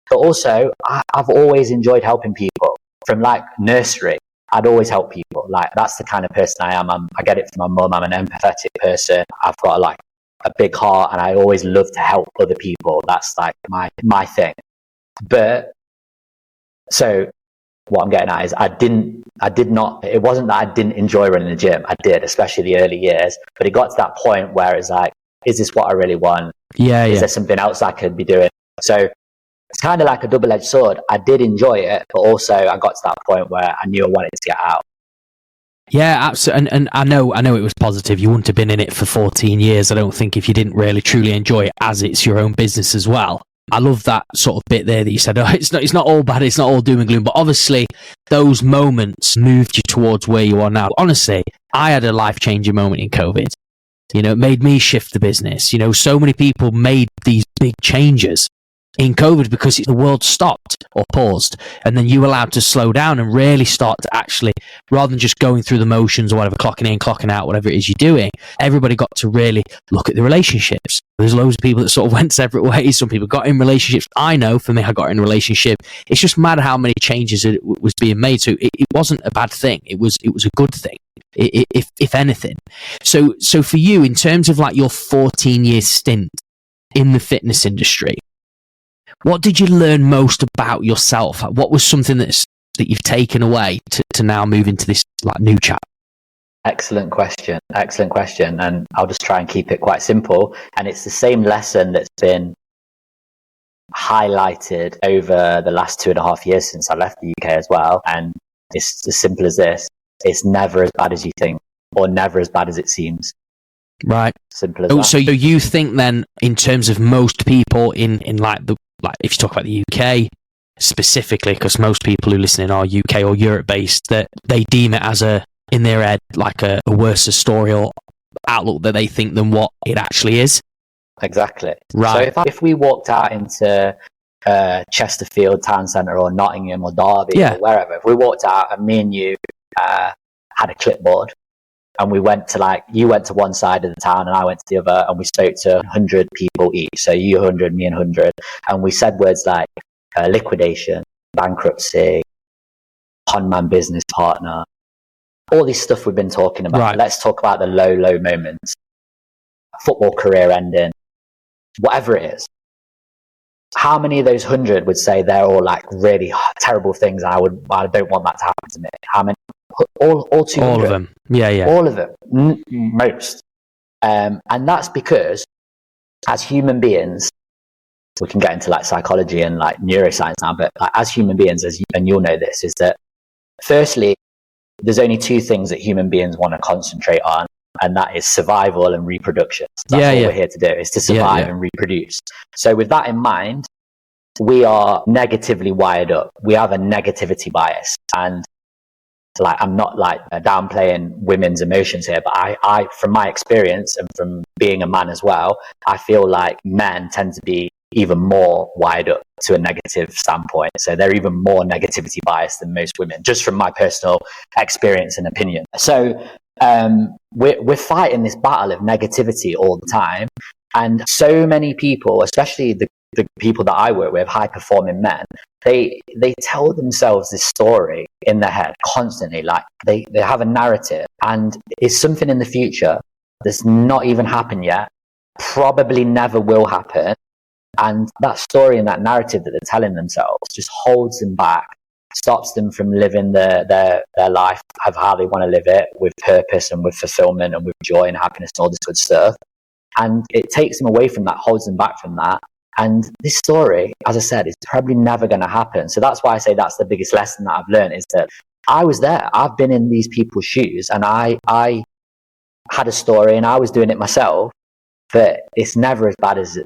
But also, I've always enjoyed helping people from like nursery. I'd always help people. Like, that's the kind of person I am. I get it from my mum. I'm an empathetic person. I've got like a big heart and I always love to help other people. That's like my thing. But so what I'm getting at is it wasn't that I didn't enjoy running the gym. I did, especially the early years, but it got to that point where it's like, is this what I really want? Is there something else I could be doing? So it's kind of like a double-edged sword. I did enjoy it, but also I got to that point where I knew I wanted to get out. Yeah, absolutely. And I know it was positive. You wouldn't have been in it for 14 years, I don't think, if you didn't really truly enjoy it, as it's your own business as well. I love that sort of bit there that you said, oh, it's not all bad, it's not all doom and gloom, but obviously those moments moved you towards where you are now. Honestly, I had a life-changing moment in COVID. You know, it made me shift the business. You know, so many people made these big changes in COVID because the world stopped or paused, and then you were allowed to slow down and really start to actually, rather than just going through the motions or whatever, clocking in, clocking out, whatever it is you're doing, everybody got to really look at the relationships. There's loads of people that sort of went separate ways. Some people got in relationships. I know for me, I got in a relationship. It's just mad how many changes it was being made. So it wasn't a bad thing. It was a good thing, if anything. So for you, in terms of like your 14-year stint in the fitness industry, what did you learn most about yourself? What was something that you've taken away to now move into this like new chapter? Excellent question. And I'll just try and keep it quite simple. And it's the same lesson that's been highlighted over the last 2.5 years since I left the UK as well. And it's as simple as this. It's never as bad as you think, or never as bad as it seems. Right. Simple as that. So you think then, in terms of most people in like if you talk about the UK specifically, because most people who listen in are UK or Europe based, that they deem it as in their head like a worse story or outlook that they think than what it actually is. Exactly. Right. So if we walked out into Chesterfield town centre or Nottingham or Derby or wherever, if we walked out and me and you had a clipboard and we went to you went to one side of the town and I went to the other, and we spoke to 100 people each, so you 100, me 100, and we said words like liquidation, bankruptcy, conman business partner, all this stuff we've been talking about. Right. Let's talk about the low moments, football career ending, whatever it is. How many of those 100 would say they're all like really terrible things and I don't want that to happen to me? How many? All 200. All of them. Yeah. All of them. Most. And that's because as human beings, we can get into like psychology and like neuroscience now, but like, as human beings, and you'll know this, is that firstly, there's only 2 things that human beings want to concentrate on, and that is survival and reproduction. That's what we're here to do, is to survive and reproduce. So with that in mind, we are negatively wired up. We have a negativity bias. And like, I'm not like downplaying women's emotions here, but I from my experience and from being a man as well, I feel like men tend to be even more wired up to a negative standpoint. So they're even more negativity biased than most women, just from my personal experience and opinion. So we're fighting this battle of negativity all the time. And so many people, especially the people that I work with, high performing men, they tell themselves this story in their head constantly. Like they have a narrative, and it's something in the future that's not even happened yet, probably never will happen. And that story and that narrative that they're telling themselves just holds them back, stops them from living their life of how they want to live it, with purpose and with fulfillment and with joy and happiness and all this good stuff. And it takes them away from that, holds them back from that. And this story, as I said, is probably never going to happen. So that's why I say that's the biggest lesson that I've learned, is that I was there. I've been in these people's shoes, and I had a story and I was doing it myself. But it's never as bad as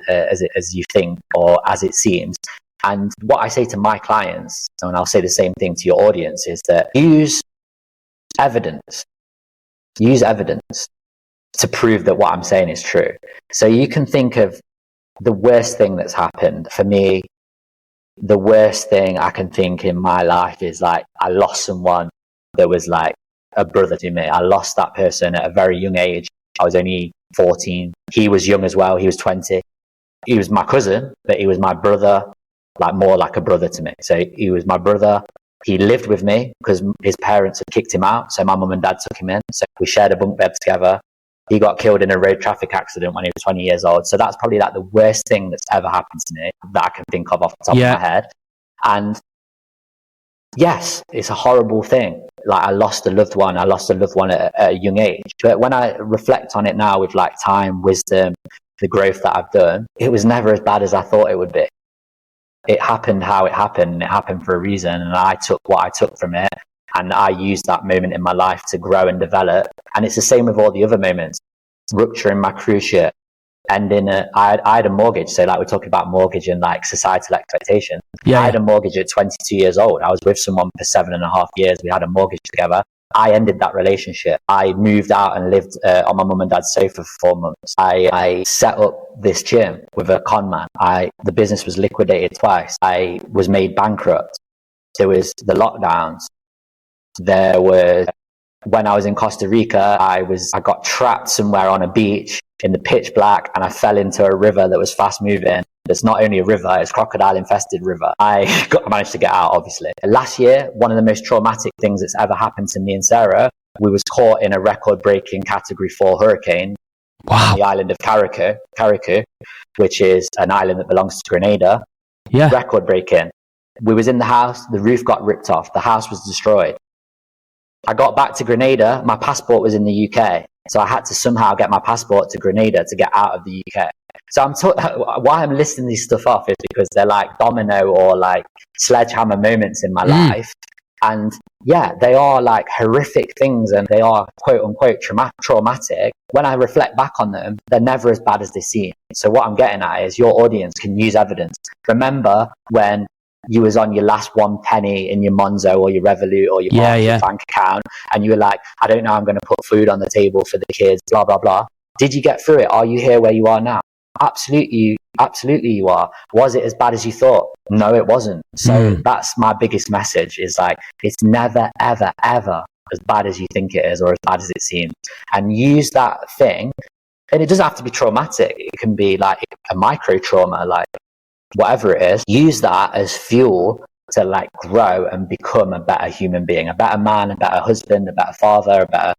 you think or as it seems. And what I say to my clients, and I'll say the same thing to your audience, is that use evidence to prove that what I'm saying is true. So you can think of the worst thing that's happened. For me, the worst thing I can think in my life is like I lost someone that was like a brother to me. I lost that person at a very young age. I was only 14. He was young as well. He was 20. He was my cousin, but he was my brother, like more like a brother to me. So he was my brother. He lived with me because his parents had kicked him out. So my mum and dad took him in. So we shared a bunk bed together. He got killed in a road traffic accident when he was 20 years old. So that's probably like the worst thing that's ever happened to me that I can think of off the top of my head. And yes, it's a horrible thing. Like I lost a loved one. I lost a loved one at a young age. But when I reflect on it now with like time, wisdom, the growth that I've done, it was never as bad as I thought it would be. It happened how it happened, and it happened for a reason. And I took what I took from it, and I used that moment in my life to grow and develop. And it's the same with all the other moments. Rupturing my cruise ship, ending I had a mortgage. So like we're talking about mortgage and like societal expectation. I had a mortgage at 22 years old. I was with someone for 7.5 years. We had a mortgage together. I ended that relationship. I moved out and lived on my mum and dad's sofa for 4 months. I set up this gym with a con man. The business was liquidated twice. I was made bankrupt. There was the lockdowns. There was, when I was in Costa Rica, I got trapped somewhere on a beach in the pitch black, and I fell into a river that was fast moving. It's not only a river, it's a crocodile infested river. I managed to get out, obviously. Last year, one of the most traumatic things that's ever happened to me and Sarah, we was caught in a record breaking category 4 hurricane on the island of Carriacou, which is an island that belongs to Grenada. Record breaking. We was in the house, the roof got ripped off, the house was destroyed. I got back to Grenada, my passport was in the UK. So I had to somehow get my passport to Grenada to get out of the UK. So why I'm listing these stuff off is because they're like domino or like sledgehammer moments in my life. And yeah, they are like horrific things, and they are quote unquote traumatic. When I reflect back on them, they're never as bad as they seem. So what I'm getting at is your audience can use evidence. Remember when you was on your last 1 penny in your Monzo or your Revolut or your bank account, and you were like, I don't know, I'm going to put food on the table for the kids, blah, blah, blah. Did you get through it? Are you here where you are now? Absolutely you are. Was it as bad as you thought? No, it wasn't. So that's my biggest message, is like, it's never, ever, ever as bad as you think it is or as bad as it seems. And use that thing, and it doesn't have to be traumatic. It can be like a micro trauma, like whatever it is. Use that as fuel to like grow and become a better human being, a better man, a better husband, a better father, a better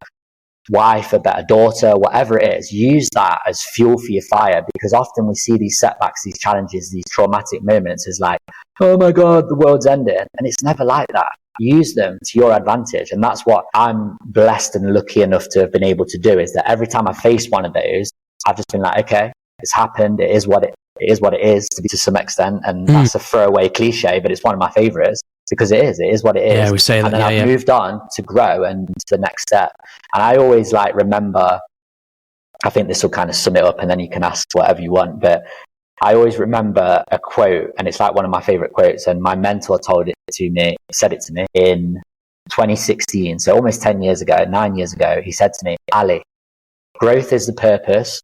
wife, a better daughter, whatever it is. Use that as fuel for your fire, because often we see these setbacks, these challenges, these traumatic moments as like, oh my God, the world's ending. And it's never like that. Use them to your advantage. And that's what I'm blessed and lucky enough to have been able to do, is that every time I face one of those, I've just been like, okay, it's happened. It is what it is to some extent. And that's a throwaway cliche, but it's one of my favorites. Because it is what it is. Yeah, we say that. And then I've moved on to grow and to the next step. And I always like remember, I think this will kind of sum it up, and then you can ask whatever you want. But I always remember a quote, and it's like one of my favorite quotes. And my mentor said it to me in 2016. So almost 9 years ago, he said to me, Ali, growth is the purpose,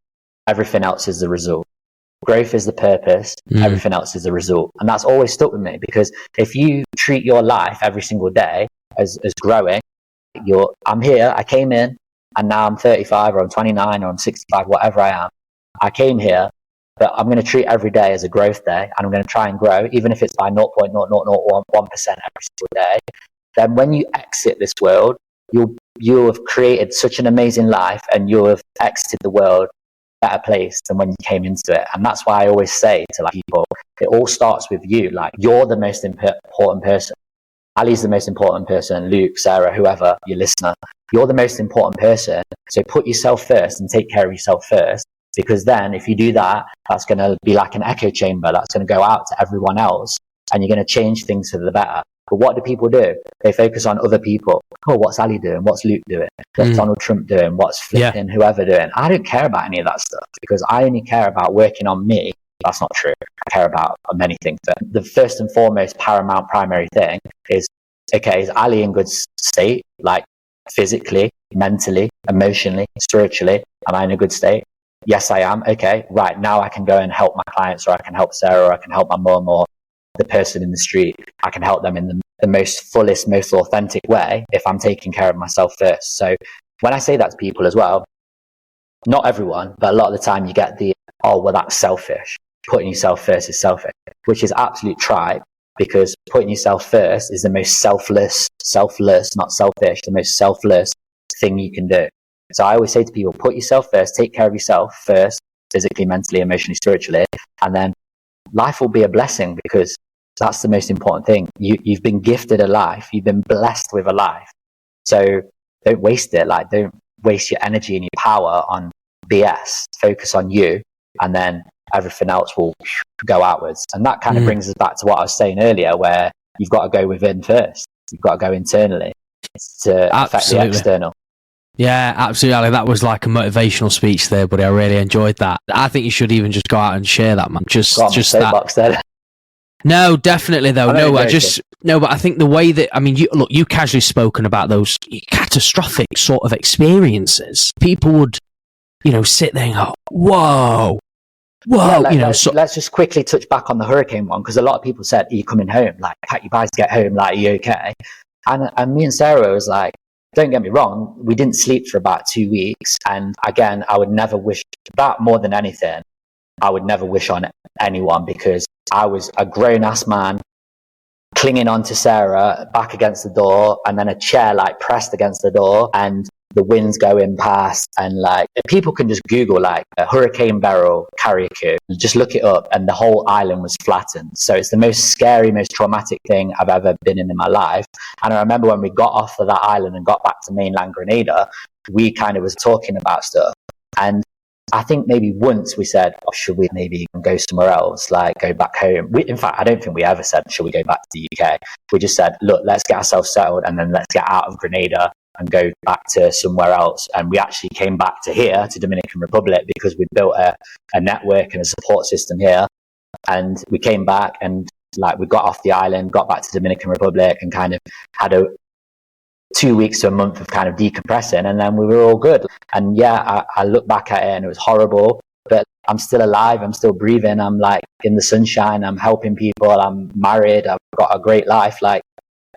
everything else is the result. Growth is the purpose, everything else is the result. And that's always stuck with me, because if you treat your life every single day as growing, I'm here, I came in, and now I'm 35 or I'm 29 or I'm 65, whatever I am. I came here, but I'm going to treat every day as a growth day, and I'm going to try and grow, even if it's by 0.0001% every single day. Then when you exit this world, you'll have created such an amazing life, and you'll have exited the world better place than when you came into it. And that's why I always say to people, it all starts with you. Like, you're the most important person. Ali's the most important person, Luke, Sarah, whoever, your listener, you're the most important person. So put yourself first and take care of yourself first, because then if you do that, that's going to be like an echo chamber that's going to go out to everyone else, and you're going to change things for the better. But what do people do? They focus on other people. Oh, what's Ali doing? What's Luke doing? What's Donald Trump doing? What's flipping whoever doing? I don't care about any of that stuff, because I only care about working on me. That's not true. I care about many things. But the first and foremost paramount primary thing is, okay, is Ali in good state? Like, physically, mentally, emotionally, spiritually, am I in a good state? Yes, I am. Okay, right, now I can go and help my clients, or I can help Sarah, or I can help my mum, or the person in the street. I can help them in the most fullest, most authentic way if I'm taking care of myself first. So when I say that to people as well, not everyone, but a lot of the time you get oh, well, that's selfish. Putting yourself first is selfish, which is absolute tripe, because putting yourself first is the most selfless, not selfish, the most selfless thing you can do. So I always say to people, put yourself first, take care of yourself first, physically, mentally, emotionally, spiritually, and then life will be a blessing, because that's the most important thing. You've been gifted a life. You've been blessed with a life. So don't waste it. Like, don't waste your energy and your power on BS. Focus on you, and then everything else will go outwards. And that kind of brings us back to what I was saying earlier, where you've got to go within first. You've got to go internally to affect the external. Yeah, absolutely, Ali. That was like a motivational speech there, buddy. I really enjoyed that. I think you should even just go out and share that, man. Just that. No, definitely though. But I think the way that, I mean, you casually spoken about those catastrophic sort of experiences. People would, sit there and go, whoa. Yeah, let's just quickly touch back on the hurricane one, because a lot of people said, are you coming home? Like, pack your bags to get home. Like, are you okay? And me and Sarah was like, don't get me wrong, we didn't sleep for about 2 weeks. And again, I would never wish that more than anything. I would never wish on anyone, because I was a grown-ass man clinging on to Sarah back against the door, and then a chair like pressed against the door, and the wind's going past, and like, people can just Google like a hurricane barrel karaoke, just look it up, and the whole island was flattened. So it's the most scary, most traumatic thing I've ever been in my life. And I remember when we got off of that island and got back to mainland Grenada, we kind of was talking about stuff, and I think maybe once we said, oh, should we maybe go somewhere else, like go back home? In fact, I don't think we ever said, should we go back to the UK? We just said, look, let's get ourselves settled, and then let's get out of Grenada and go back to somewhere else. And we actually came back to here, to Dominican Republic, because we built a network and a support system here. And we came back, and like, we got off the island, got back to Dominican Republic, and kind of had 2 weeks to a month of kind of decompressing, and then we were all good. And yeah, I look back at it and it was horrible, but I'm still alive, I'm still breathing, I'm like in the sunshine, I'm helping people, I'm married, I've got a great life. Like,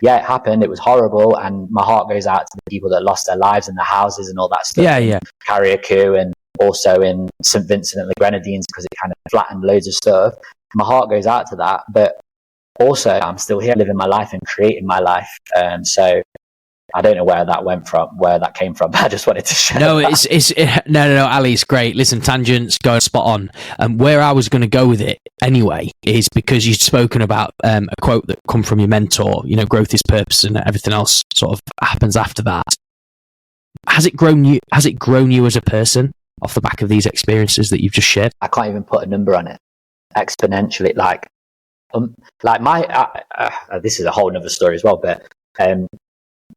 yeah, it happened, it was horrible, and my heart goes out to the people that lost their lives and their houses and all that stuff. Yeah. Carriacou, and also in St. Vincent and the Grenadines, because it kind of flattened loads of stuff. My heart goes out to that, but also I'm still here living my life and creating my life. So I don't know where that came from, but I just wanted to share. No, no, Ali, it's great. Listen, tangents go spot on. Where I was going to go with it anyway is because you'd spoken about a quote that come from your mentor, growth is purpose, and everything else sort of happens after that. Has it grown you as a person off the back of these experiences that you've just shared? I can't even put a number on it. Exponentially, this is a whole nother story as well, but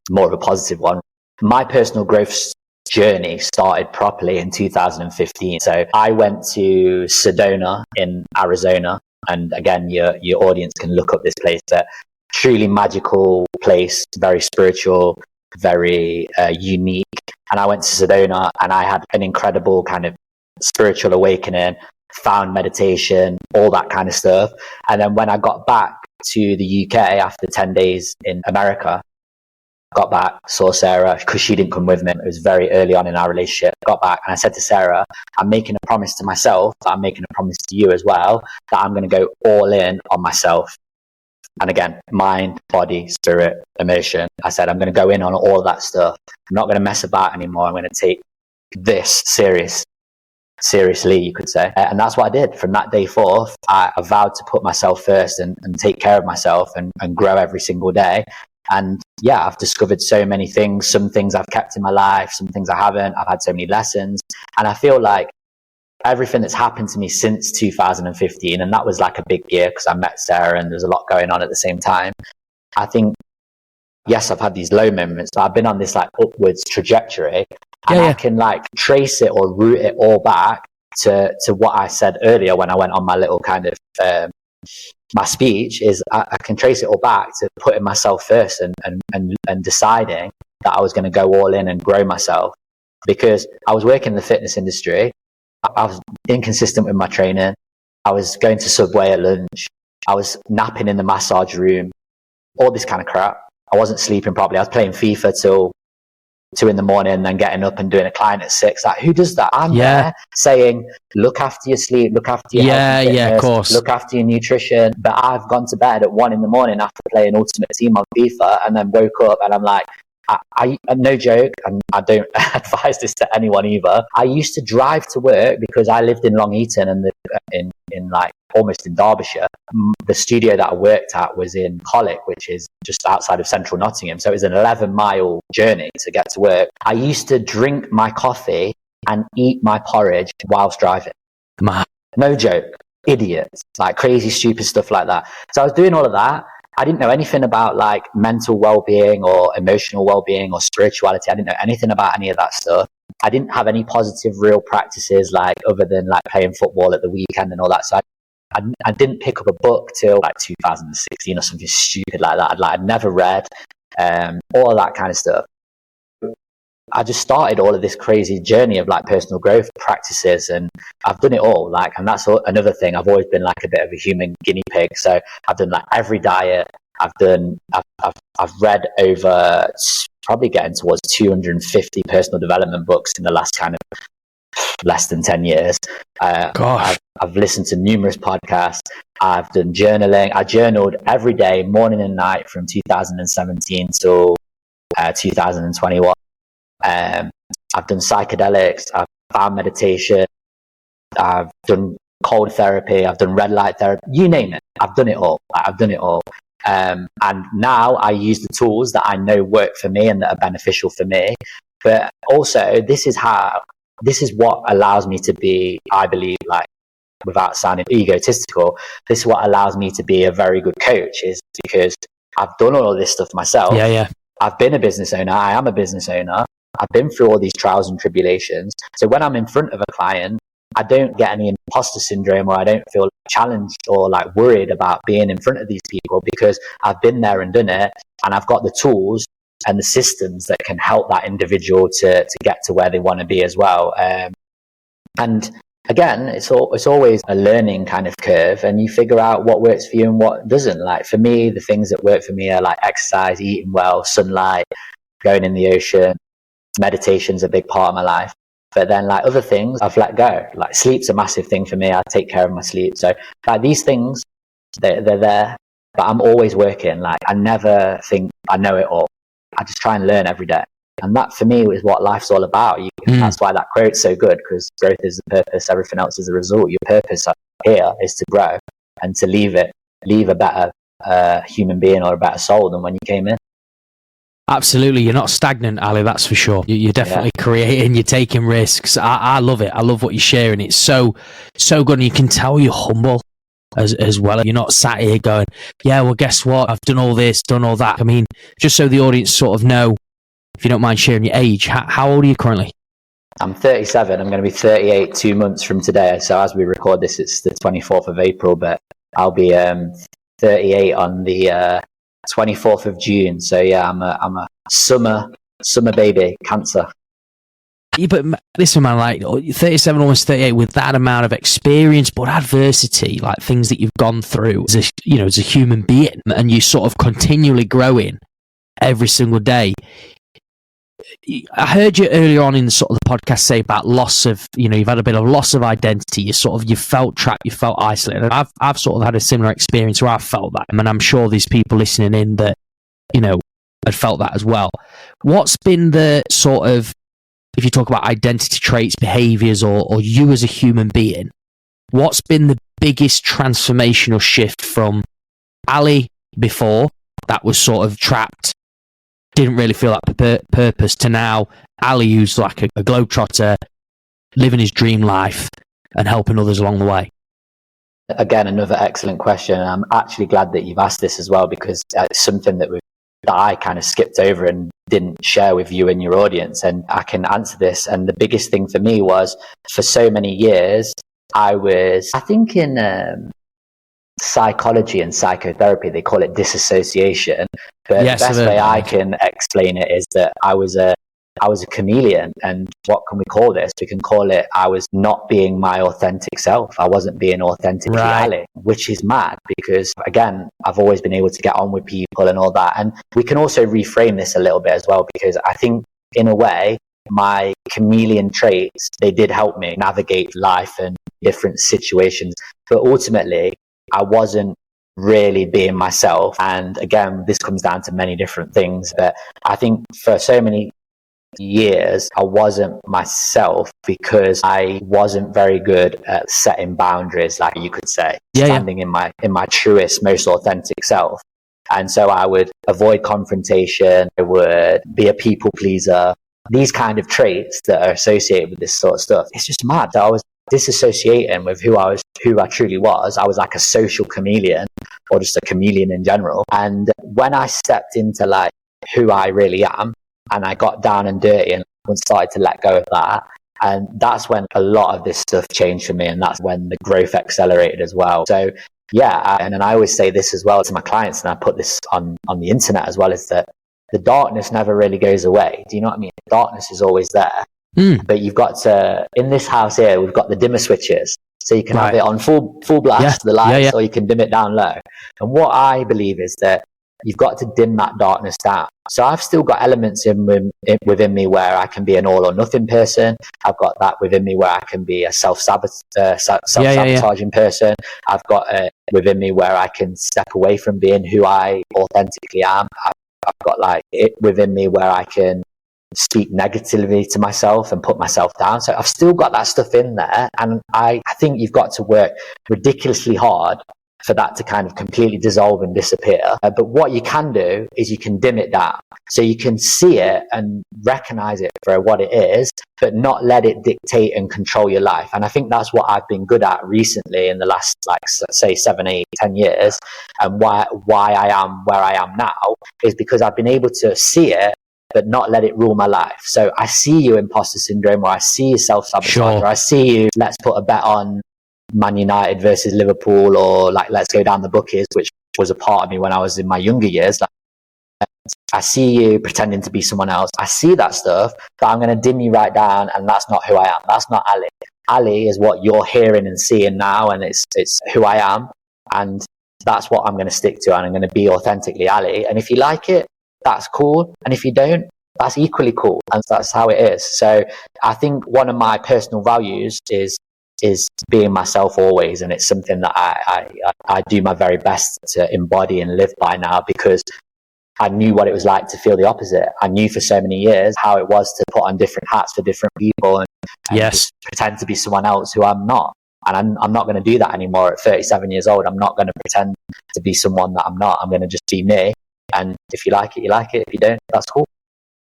more of a positive one. My personal growth journey started properly in 2015. So I went to Sedona in Arizona, and again, your audience can look up this place. But truly magical place, very spiritual, very unique. And I went to Sedona, and I had an incredible kind of spiritual awakening, found meditation, all that kind of stuff. And then when I got back to the UK after 10 days in America, got back, saw Sarah, because she didn't come with me. It was very early on in our relationship. Got back and I said to Sarah, I'm making a promise to myself, but I'm making a promise to you as well, that I'm going to go all in on myself. And again, mind, body, spirit, emotion. I said, I'm going to go in on all of that stuff. I'm not going to mess about anymore. I'm going to take this seriously, you could say. And that's what I did. From that day forth, I vowed to put myself first and take care of myself and grow every single day. And yeah, I've discovered so many things. Some things I've kept in my life, some things I haven't. I've had so many lessons. And I feel like everything that's happened to me since 2015, and that was like a big year because I met Sarah and there's a lot going on at the same time. I think, yes, I've had these low moments, but I've been on this like upwards trajectory, and I can like trace it or root it all back to what I said earlier when I went on my little kind of my speech. Is I can trace it all back to putting myself first and deciding that I was going to go all in and grow myself, because I was working in the fitness industry. I was inconsistent with my training. I was going to Subway at lunch. I was napping in the massage room, all this kind of crap. I wasn't sleeping properly. I was playing FIFA till 2 a.m. and then getting up and doing a client at 6. Like, who does that? I'm there saying, look after your sleep, look after your health and fitness, of course, look after your nutrition. But I've gone to bed at 1 a.m. after playing Ultimate Team on FIFA, and then woke up and I'm like, I no joke, and I don't advise this to anyone either. I used to drive to work because I lived in Long Eaton and in like almost in Derbyshire. The studio that I worked at was in Colwick, which is just outside of central Nottingham. So it was an 11-mile journey to get to work. I used to drink my coffee and eat my porridge whilst driving. No joke. Idiots. Like crazy, stupid stuff like that. So I was doing all of that. I didn't know anything about like mental well-being or emotional well-being or spirituality. I didn't know anything about any of that stuff. I didn't have any positive real practices like other than like playing football at the weekend and all that. So I didn't pick up a book till like 2016 or something stupid like that. I'd never read all of that kind of stuff. I just started all of this crazy journey of like personal growth practices, and I've done it all. Like, and that's another thing. I've always been like a bit of a human guinea pig. So I've done like every diet. I've read over, probably getting towards 250 personal development books in the last kind of less than 10 years. I've listened to numerous podcasts. I've done journaling. I journaled every day, morning and night, from 2017 till 2021. I've done psychedelics, I've found meditation, I've done cold therapy, I've done red light therapy, you name it. I've done it all. And now I use the tools that I know work for me and that are beneficial for me. But also, this is what allows me to be, I believe, like, without sounding egotistical, this is what allows me to be a very good coach, is because I've done all of this stuff myself. I've been a business owner. I am a business owner. I've been through all these trials and tribulations. So when I'm in front of a client, I don't get any imposter syndrome, or I don't feel challenged or like worried about being in front of these people, because I've been there and done it, and I've got the tools and the systems that can help that individual to get to where they want to be as well. And again, it's always a learning kind of curve, and you figure out what works for you and what doesn't. Like for me, the things that work for me are like exercise, eating well, sunlight, going in the ocean. Meditation's a big part of my life. But then like other things I've let go. Like sleep's a massive thing for me. I take care of my sleep. So like these things, they're there, but I'm always working. Like I never think I know it all. I just try and learn every day. And that for me is what life's all about. That's why that quote's so good, because growth is the purpose, everything else is the result. Your purpose here is to grow and to leave a better human being or a better soul than when you came in. Absolutely. You're not stagnant, Ali, that's for sure. You're definitely creating, you're taking risks. I love it. I love what you're sharing. It's so good. And you can tell you're humble as well. You're not sat here going, yeah, well, guess what? I've done all this, done all that. I mean, just so the audience sort of know, if you don't mind sharing your age, how old are you currently? I'm 37. I'm going to be 38 2 months from today. So as we record this, it's the 24th of April, but I'll be 38 on the 24th of June. So yeah, I'm a summer baby, Cancer. Yeah, but listen, man, like 37, almost 38, with that amount of experience, but adversity, like things that you've gone through as a human being, and you sort of continually growing every single day. I heard you earlier on in the sort of the podcast say about loss of, you've had a bit of loss of identity. You felt trapped, you felt isolated. I've sort of had a similar experience where I felt that, and I'm sure there's people listening in that, had felt that as well. What's been the sort of, if you talk about identity traits, behaviors, or you as a human being, what's been the biggest transformational shift from Ali before, that was sort of trapped, didn't really feel that purpose, to now Ali, who's like a globetrotter, living his dream life and helping others along the way? Again, another excellent question. I'm actually glad that you've asked this as well, because it's something that I kind of skipped over and didn't share with you and your audience, and I can answer this. And the biggest thing for me was, for so many years, I think in psychology and psychotherapy, they call it disassociation. But yes, the best way I can explain it is that I was a chameleon. And what can we call this? We can call it, I was not being my authentic self. I wasn't being authentically Ali, which is mad, because again, I've always been able to get on with people and all that. And we can also reframe this a little bit as well, because I think in a way, my chameleon traits, they did help me navigate life and different situations. But ultimately, I wasn't really being myself. And again, this comes down to many different things. But I think for so many years, I wasn't myself because I wasn't very good at setting boundaries, like you could say, standing in my truest, most authentic self. And so I would avoid confrontation. I would be a people pleaser. These kind of traits that are associated with this sort of stuff. It's just mad that I was disassociating with who I truly was. I was like a social chameleon, or just a chameleon in general. And when I stepped into like who I really am, and I got down and dirty and started to let go of that, and that's when a lot of this stuff changed for me, and that's when the growth accelerated as well. So and then I always say this as well to my clients, and I put this on the internet as well, is that the darkness never really goes away. Do you know what I mean? The darkness is always there. But you've got to, in this house here, we've got the dimmer switches. So you can have it on full blast, the lights, or you can dim it down low. And what I believe is that you've got to dim that darkness down. So I've still got elements within me where I can be an all or nothing person. I've got that within me where I can be a self-sabotaging person. I've got within me where I can step away from being who I authentically am. I've got like it within me where I can speak negatively to myself and put myself down. So I've still got that stuff in there. And I think you've got to work ridiculously hard for that to kind of completely dissolve and disappear. But what you can do is you can dim it down. So you can see it and recognize it for what it is, but not let it dictate and control your life. And I think that's what I've been good at recently in the last, like, say 7, 8, 10 years. And why I am where I am now is because I've been able to see it, but not let it rule my life. So I see you imposter syndrome, or I see you self-sabotage, or I see you, let's put a bet on Man United versus Liverpool, or like, let's go down the bookies, which was a part of me when I was in my younger years. Like, I see you pretending to be someone else. I see that stuff, but I'm going to dim you right down, and that's not who I am. That's not Ali. Ali is what you're hearing and seeing now, and it's who I am, and that's what I'm going to stick to, and I'm going to be authentically Ali. And if you like it, that's cool, and if you don't, that's equally cool, and that's how it is. So I think one of my personal values is being myself always, and it's something that I do my very best to embody and live by now, because I knew what it was like to feel the opposite. I knew for so many years how it was to put on different hats for different people and just pretend to be someone else who I'm not. And I'm not going to do that anymore at 37 years old. I'm not going to pretend to be someone that I'm not. I'm going to just be me. And if you like it, you like it. If you don't, that's cool.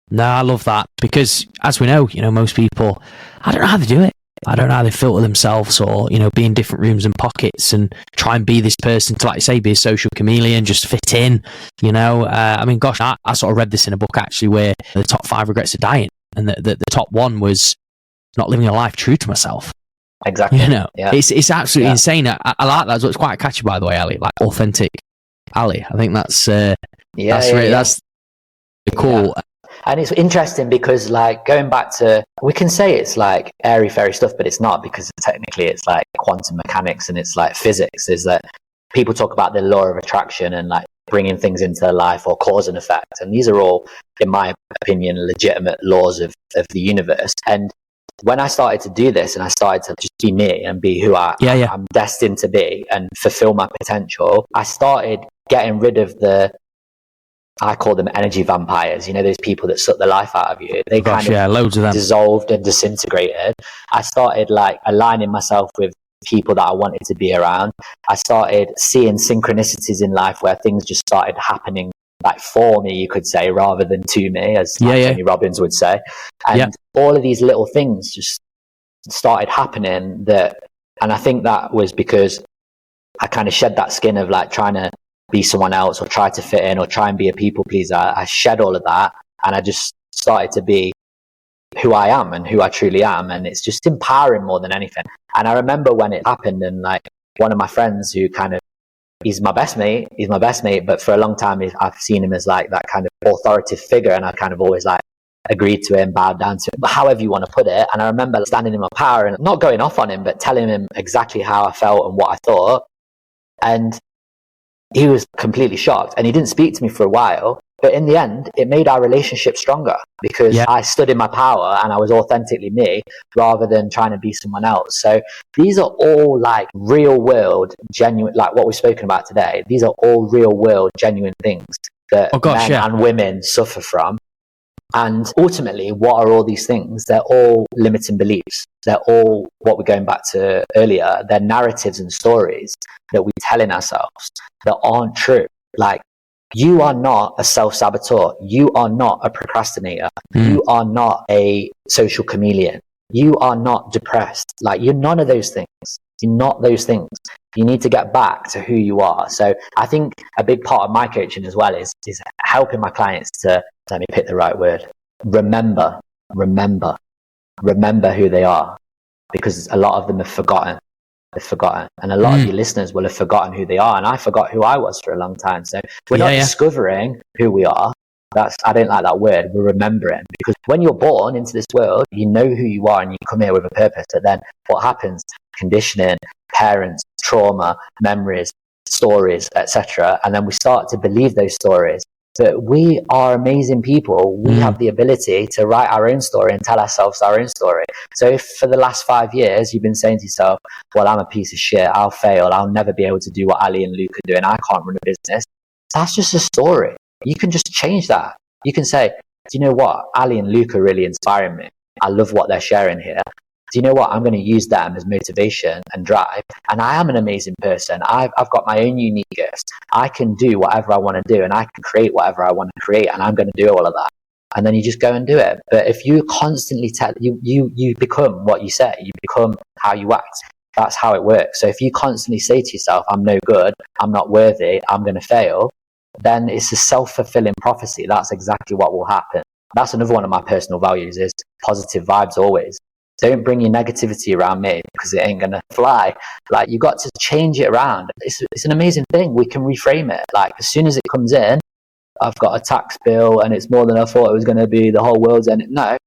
No, I love that, because as we know, most people, I don't know how they do it. I don't know how they filter themselves, or, be in different rooms and pockets and try and be this person to, like you say, be a social chameleon, just fit in, I mean, gosh, I sort of read this in a book actually, where the top 5 regrets of dying, and the top one was not living a life true to myself. Exactly. It's absolutely insane. I like that. It's quite catchy, by the way, Ali, like authentic Ali. I think that's, that's cool. And it's interesting because, like, going back to, we can say it's like airy fairy stuff, but it's not, because technically it's like quantum mechanics and it's like physics. Is that people talk about the law of attraction and like bringing things into their life, or cause and effect. And these are all, in my opinion, legitimate laws of the universe. And when I started to do this and I started to just be me and be who I'm destined to be and fulfill my potential, I started getting rid of I call them energy vampires. You know, those people that suck the life out of you. They loads of them dissolved and disintegrated. I started like aligning myself with people that I wanted to be around. I started seeing synchronicities in life where things just started happening like for me, you could say, rather than to me, as Tony Robbins would say. And all of these little things just started happening and I think that was because I kind of shed that skin of like trying to be someone else or try to fit in or try and be a people pleaser. I shed all of that and I just started to be who I am and who I truly am. And it's just empowering more than anything. And I remember when it happened, and like one of my friends who kind of, he's my best mate, but for a long time I've seen him as like that kind of authoritative figure, and I kind of always like agreed to him, bowed down to him, however you want to put it. And I remember standing in my power and not going off on him, but telling him exactly how I felt and what I thought. And he was completely shocked, and he didn't speak to me for a while. But in the end, it made our relationship stronger because I stood in my power and I was authentically me rather than trying to be someone else. So these are all like real world, genuine, like what we've spoken about today. These are all real world, genuine things that men and women suffer from. And ultimately, what are all these things? They're all limiting beliefs. They're all what we're going back to earlier. They're narratives and stories that we're telling ourselves that aren't true. Like, you are not a self-saboteur. You are not a procrastinator. You are not a social chameleon. You are not depressed. Like, you're none of those things. You're not those things. You need to get back to who you are. So I think a big part of my coaching as well is helping my clients to, let me pick the right word, remember who they are, because a lot of them have forgotten. They've forgotten. And a lot of your listeners will have forgotten who they are. And I forgot who I was for a long time. So we're not discovering who we are. I don't like that word. We're remembering, because when you're born into this world, you know who you are and you come here with a purpose. But then what happens? Conditioning, parents, trauma, memories, stories, etc. And then we start to believe those stories. But we are amazing people. We have the ability to write our own story and tell ourselves our own story. So if for the last 5 years you've been saying to yourself, well, I'm a piece of shit, I'll fail, I'll never be able to do what Ali and Luke are doing, I can't run a business, that's just a story. You can just change that. You can say, do you know what? Ali and Luke are really inspiring me. I love what they're sharing here. Do you know what? I'm going to use them as motivation and drive. And I am an amazing person. I've got my own unique gifts. I can do whatever I want to do, and I can create whatever I want to create, and I'm going to do all of that. And then you just go and do it. But if you constantly you become what you say, you become how you act. That's how it works. So if you constantly say to yourself, I'm no good, I'm not worthy, I'm going to fail, then it's a self-fulfilling prophecy. That's exactly what will happen. That's another one of my personal values, is positive vibes always. Don't bring your negativity around me, because it ain't going to fly. Like, you got to change it around. It's an amazing thing. We can reframe it. Like, as soon as it comes in, I've got a tax bill and it's more than I thought it was going to be. The whole world's in it. No.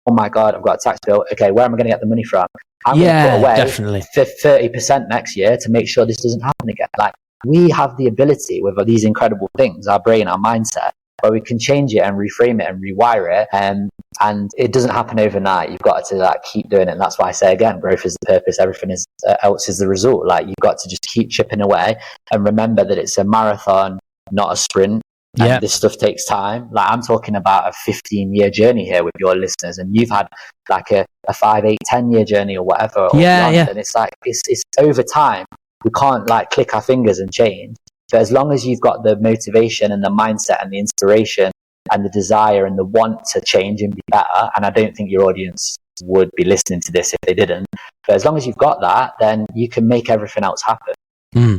Oh my God, I've got a tax bill. Okay, where am I going to get the money from? I'm going to put away definitely 30% next year to make sure this doesn't happen again. Like, we have the ability with these incredible things, our brain, our mindset, where we can change it and reframe it and rewire it. And it doesn't happen overnight. You've got to like keep doing it. And that's why I say again, growth is the purpose. Everything else is the result. Like, you've got to just keep chipping away and remember that it's a marathon, not a sprint. And this stuff takes time. Like, I'm talking about a 15-year journey here with your listeners, and you've had like a 5, 8, 10-year journey or whatever. And it's like, it's over time. We can't like click our fingers and change. But as long as you've got the motivation and the mindset and the inspiration and the desire and the want to change and be better, and I don't think your audience would be listening to this if they didn't, but as long as you've got that, then you can make everything else happen.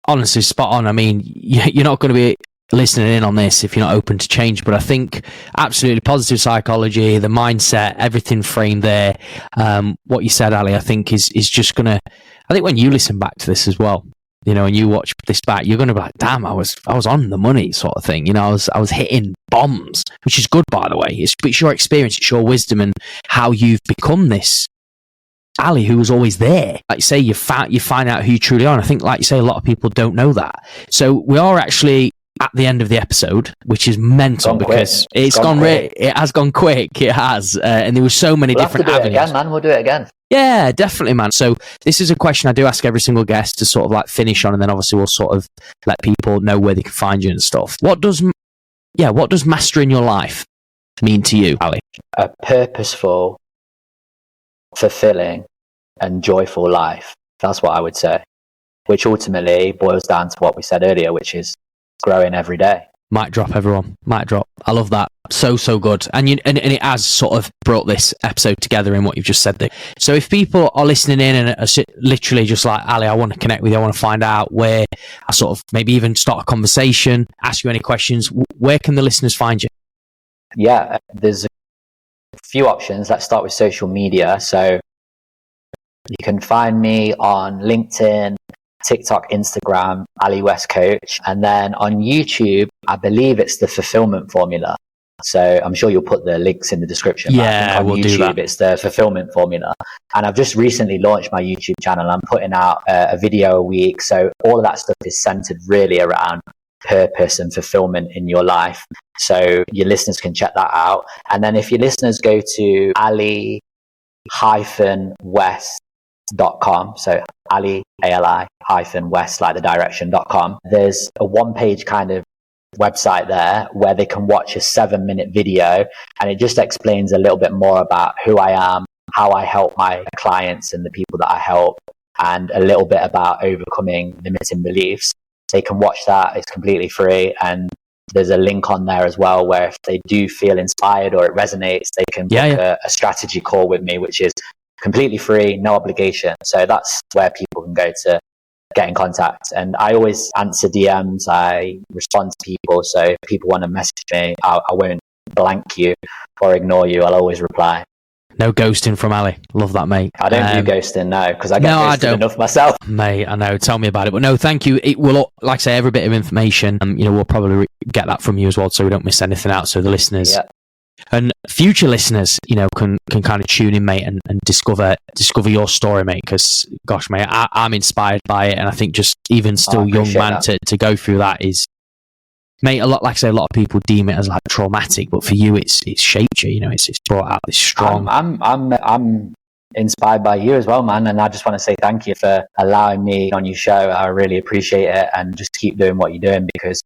Honestly, spot on. I mean, you're not going to be listening in on this if you're not open to change, but I think absolutely positive psychology, the mindset, everything framed there. What you said, Ali, I think is just going to, I think when you listen back to this as well, and you watch this back, you're going to be like, damn, I was on the money sort of thing. I was hitting bombs, which is good, by the way. It's your experience, it's your wisdom, and how you've become this Ali who was always there. Like you say, you find out who you truly are. And I think, like you say, a lot of people don't know that. So we are actually at the end of the episode, which is mental because it has gone quick. It has. And there were so many different avenues. Again, man. We'll do it again. Yeah, definitely, man. So this is a question I do ask every single guest to sort of like finish on, and then obviously we'll sort of let people know where they can find you and stuff. What does mastering your life mean to you, Ali? A purposeful, fulfilling, and joyful life. That's what I would say, which ultimately boils down to what we said earlier, which is growing every day. Mic drop, everyone. Mic drop. I love that. So good. And it has sort of brought this episode together in what you've just said there. So if people are listening in and are literally just like, Ali, I want to connect with you, I want to find out where I sort of maybe even start a conversation, ask you any questions, where can the listeners find you? Yeah, there's a few options. Let's start with social media. So you can find me on LinkedIn, TikTok, Instagram, Ali West Coach. And then on YouTube, I believe it's the Fulfillment Formula. So I'm sure you'll put the links in the description. Yeah, on we'll YouTube, do that. It's the Fulfillment Formula. And I've just recently launched my YouTube channel. I'm putting out a video a week. So all of that stuff is centered really around purpose and fulfillment in your life. So your listeners can check that out. And then if your listeners go to ali-west.com, so ali-west, like the direction.com, there's a one-page kind of website there where they can watch a 7-minute video, and it just explains a little bit more about who I am, how I help my clients and the people that I help, and a little bit about overcoming limiting beliefs. They can watch that. It's completely free, and there's a link on there as well where if they do feel inspired or it resonates, they can book a strategy call with me, which is completely free, no obligation. So that's where people can go to get in contact. And I always answer DMs. I respond to people. So if people want to message me, I won't blank you or ignore you. I'll always reply. No ghosting from Ali. Love that, mate. I don't do ghosting, no, because I get ghosted enough myself. Mate, I know. Tell me about it. But no, thank you. It will, like I say, every bit of information, we'll probably get that from you as well, so we don't miss anything out. So the listeners and future listeners, can kind of tune in, mate, and discover your story, mate, because, gosh, mate, I'm inspired by it. And I think just even still young man to go through that is, mate, a lot of people deem it as like traumatic, but for you, it's shaped you. It's brought out this strong. I'm inspired by you as well, man, and I just want to say thank you for allowing me on your show. I really appreciate it, and just keep doing what you're doing because,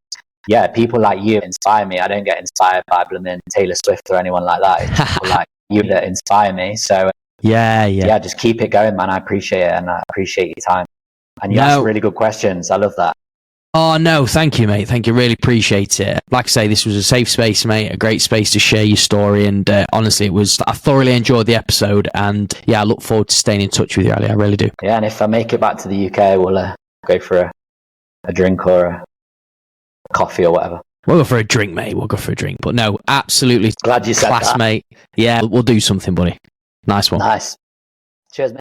people like you inspire me. I don't get inspired by blooming Taylor Swift or anyone like that. It's people like you that inspire me. So just keep it going, man. I appreciate it, and I appreciate your time. And you ask really good questions. I love that. Oh, no, thank you, mate. Thank you. Really appreciate it. Like I say, this was a safe space, mate, a great space to share your story. And honestly, I thoroughly enjoyed the episode. And I look forward to staying in touch with you, Ali. I really do. Yeah, and if I make it back to the UK, we'll go for a drink or a coffee or whatever. We'll go for a drink, mate. We'll go for a drink. But no, absolutely. Glad you said that. Mate. Yeah, we'll do something, buddy. Nice one. Nice. Cheers, mate.